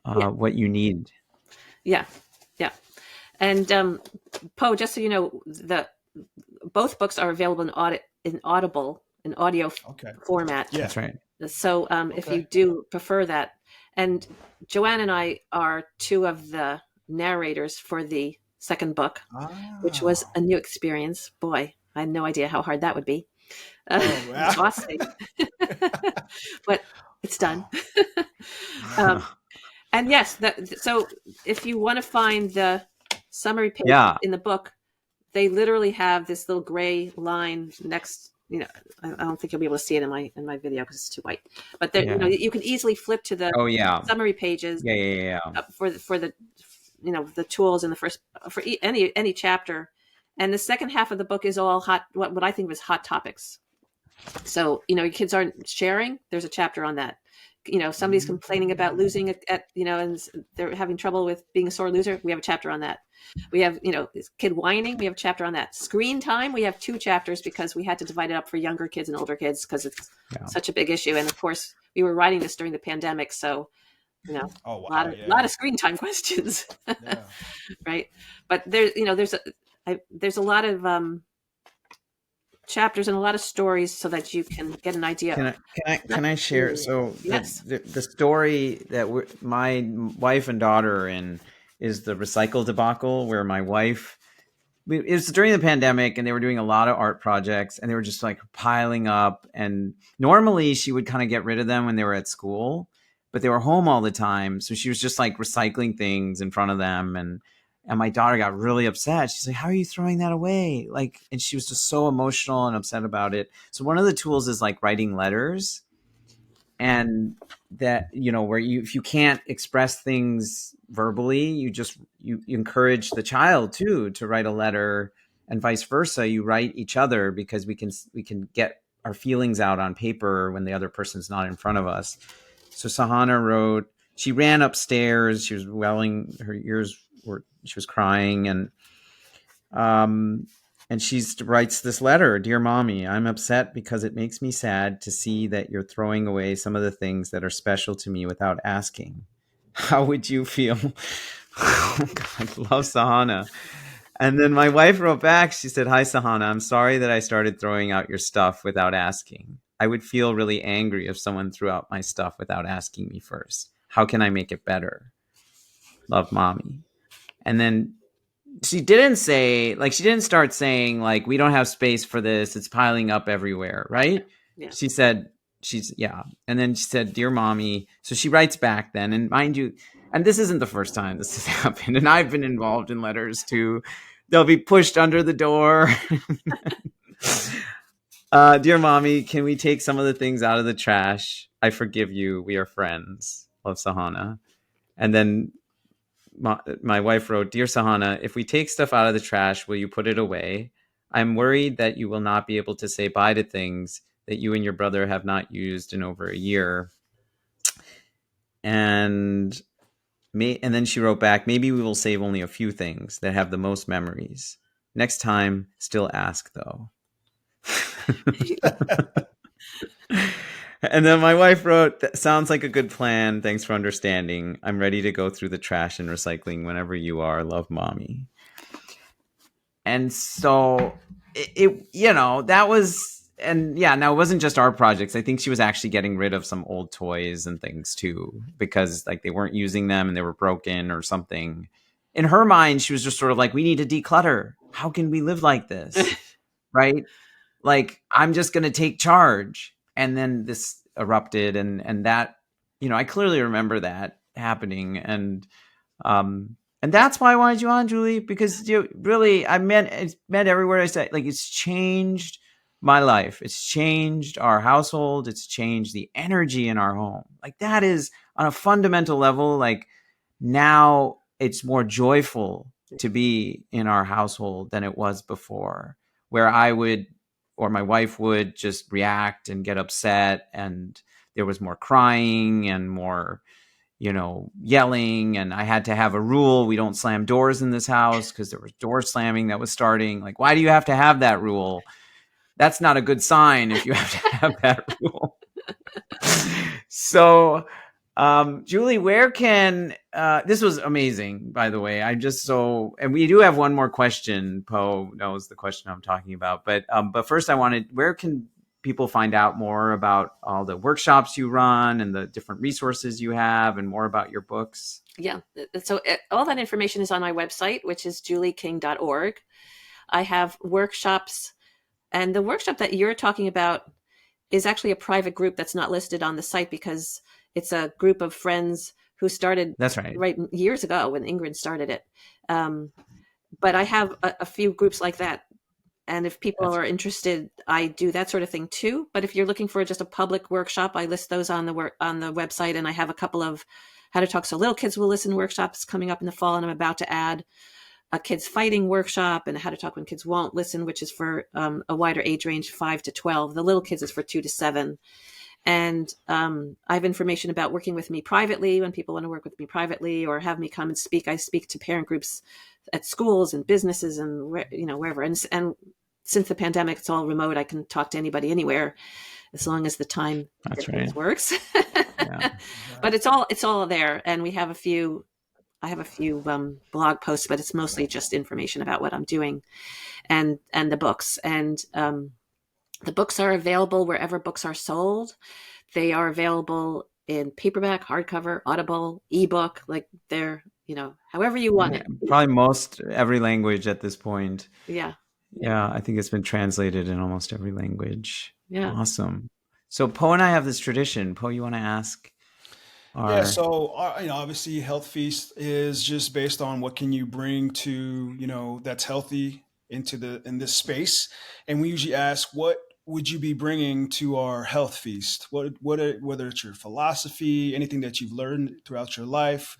what you need. Yeah. Yeah. And Po, just so you know, both books are available in Audible, in audio format. Yeah. That's right. So if you do prefer that, and Joanne and I are two of the narrators for the second book, which was a new experience. Boy, I had no idea how hard that would be. Exhausting. But it's done. And yes, so if you want to find the summary page in the book, they literally have this little gray line next you know, I don't think you'll be able to see it in my video because it's too white. But there, you know, you can easily flip to the Oh yeah. summary pages Yeah. for the you know, the tools in the first for any chapter, and the second half of the book is all hot, what I think was hot topics. So, you know, your kids aren't sharing. There's a chapter on that. You know, somebody's complaining about losing at you know, and they're having trouble with being a sore loser. We have a chapter on that. We have, you know, this kid whining. We have a chapter on that. Screen time. We have 2 chapters because we had to divide it up for younger kids and older kids because it's such a big issue. And of course, we were writing this during the pandemic, so you know, Oh wow, a lot of screen time questions, Yeah. right? But there's, you know, there's a lot of chapters and a lot of stories so that you can get an idea. Can I share? So Yes. the story that my wife and daughter are in is the recycle debacle, where my wife, it was during the pandemic and they were doing a lot of art projects and they were just like piling up. And normally she would kind of get rid of them when they were at school, but they were home all the time. So she was just like recycling things in front of them. And my daughter got really upset. She's like, how are you throwing that away? Like, and she was just so emotional and upset about it. So one of the tools is like writing letters, and that, you know, where if you can't express things verbally, you encourage the child too to write a letter, and vice versa. You write each other because we can get our feelings out on paper when the other person's not in front of us. So Sahana wrote, she ran upstairs. She was welling, her ears were, she was crying, and she writes this letter. Dear Mommy, I'm upset because it makes me sad to see that you're throwing away some of the things that are special to me without asking. How would you feel? Oh, God, love Sahana. And then my wife wrote back. She said, hi, Sahana. I'm sorry that I started throwing out your stuff without asking. I would feel really angry if someone threw out my stuff without asking me first. How can I make it better? Love, Mommy. And then she didn't start saying like, we don't have space for this, it's piling up everywhere, right? Yeah. She said, and then she said, dear Mommy. So she writes back then, and mind you, and this isn't the first time this has happened, and I've been involved in letters too. They'll be pushed under the door. Dear Mommy, can we take some of the things out of the trash? I forgive you, we are friends. Love, Sahana. And then my wife wrote, dear Sahana, if we take stuff out of the trash, will you put it away? I'm worried that you will not be able to say bye to things that you and your brother have not used in over a year. And then she wrote back, maybe we will save only a few things that have the most memories. Next time, still ask though. And then my wife wrote, that sounds like a good plan. Thanks for understanding. I'm ready to go through the trash and recycling whenever you are. Love, Mommy. And so it you know, that was, and yeah, now it wasn't just our projects. I think she was actually getting rid of some old toys and things too, because like they weren't using them and they were broken or something. In her mind, she was just sort of like, we need to declutter. How can we live like this? Right? Like, I'm just going to take charge. And then this erupted, and that, you know, I clearly remember that happening. And that's why I wanted you on, Julie, because you really, it's meant every word I say. Like, it's changed my life. It's changed our household. It's changed the energy in our home. Like, that is on a fundamental level. Like, now it's more joyful to be in our household than it was before, where I would, or my wife would just react and get upset, and there was more crying and more, you know, yelling, and I had to have a rule. We don't slam doors in this house because there was door slamming that was starting. Like, why do you have to have that rule? That's not a good sign if you have to have that rule. So, Julie, where can, this was amazing, by the way. And we do have one more question. Poe knows the question I'm talking about, but first where can people find out more about all the workshops you run and the different resources you have and more about your books? Yeah. So all that information is on my website, which is julieking.org. I have workshops, and the workshop that you're talking about is actually a private group that's not listed on the site because it's a group of friends who started That's right years ago when Ingrid started it. But I have a few groups like that And if people are interested, I do that sort of thing too. But if you're looking for just a public workshop, I list those on the website, and I have a couple of How to Talk So Little Kids Will Listen workshops coming up in the fall, and I'm about to add a kids fighting workshop and How to Talk When Kids Won't Listen, which is for a wider age range, 5 to 12. The little kids is for 2 to 7. And I have information about working with me privately when people want to work with me privately or have me come and speak. I speak to parent groups at schools and businesses and wherever. And since the pandemic, it's all remote. I can talk to anybody anywhere as long as the time works. Yeah. But it's all there. And I have a few blog posts, but it's mostly just information about what I'm doing and the books. And the books are available wherever books are sold. They are available in paperback, hardcover, Audible, ebook, like they're, however you want it. Probably every language at this point. Yeah. Yeah. I think it's been translated in almost every language. Yeah. Awesome. So Po and I have this tradition. Po, you want to ask? Yeah, so obviously Health Feast is just based on what can you bring to, that's healthy in this space. And we usually ask, what would you be bringing to our Health Feast? Whether it's your philosophy, anything that you've learned throughout your life,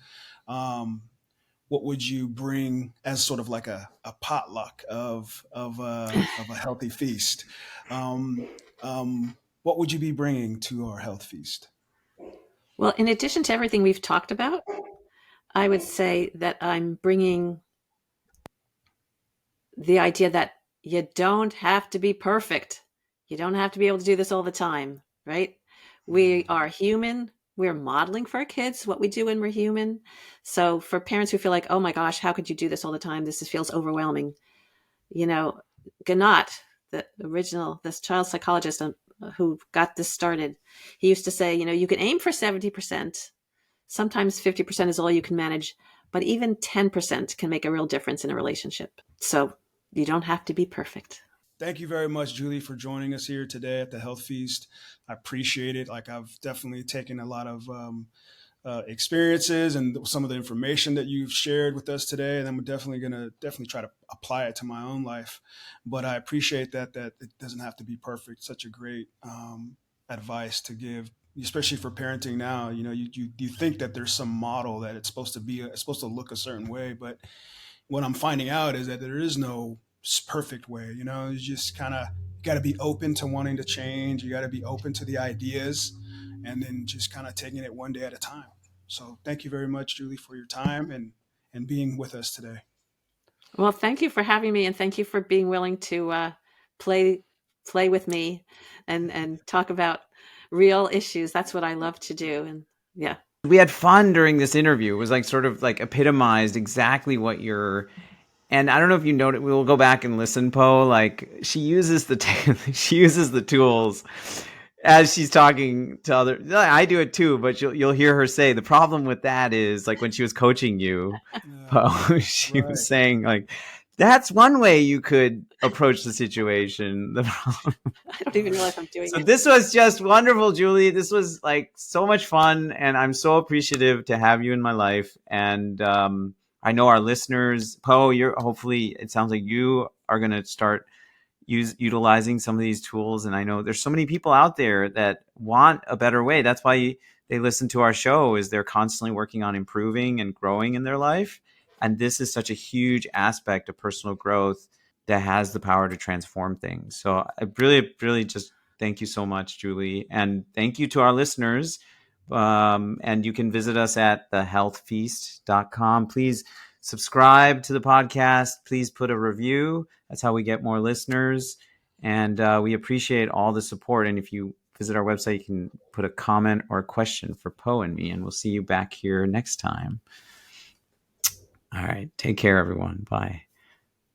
what would you bring as sort of like a potluck of a healthy feast? What would you be bringing to our Health Feast? Well, in addition to everything we've talked about, I would say that I'm bringing the idea that you don't have to be perfect. You don't have to be able to do this all the time, right? We are human. We're modeling for our kids what we do when we're human. So for parents who feel like, oh my gosh, how could you do this all the time? This feels overwhelming. Ganot, this child psychologist who got this started, he used to say, you can aim for 70%. Sometimes 50% is all you can manage, but even 10% can make a real difference in a relationship. So you don't have to be perfect. Thank you very much, Julie, for joining us here today at the Health Feast. I appreciate it. Like, I've definitely taken a lot of experiences and some of the information that you've shared with us today, and I'm definitely going to try to apply it to my own life. But I appreciate that it doesn't have to be perfect. Such a great advice to give, especially for parenting now. You think that there's some model that it's supposed to look a certain way, but what I'm finding out is that there is no perfect way. You just kind of got to be open to wanting to change. You got to be open to the ideas, and then just kind of taking it one day at a time. So thank you very much, Julie, for your time and being with us today. Well, thank you for having me, and thank you for being willing to play with me and talk about real issues. That's what I love to do. And yeah. We had fun during this interview. It was like sort of like epitomized exactly what you're. And I don't know if you know it. We'll go back and listen, Po. Like she uses the tools as she's talking to other. I do it too, but you'll hear her say the problem with that is like when she was coaching you, Po. She was saying like that's one way you could approach the situation. I don't even realize I'm doing it. So this was just wonderful, Julie. This was like so much fun, and I'm so appreciative to have you in my life. And I know our listeners, Po, hopefully it sounds like you are going to start utilizing some of these tools. And I know there's so many people out there that want a better way. That's why they listen to our show, is they're constantly working on improving and growing in their life. And this is such a huge aspect of personal growth that has the power to transform things. So I really, really just thank you so much, Julie. And thank you to our listeners. And you can visit us at thehealthfeast.com. Please subscribe to the podcast. Please put a review. That's how we get more listeners. And we appreciate all the support. And if you visit our website, you can put a comment or a question for Po and me, and we'll see you back here next time. All right. Take care, everyone. Bye.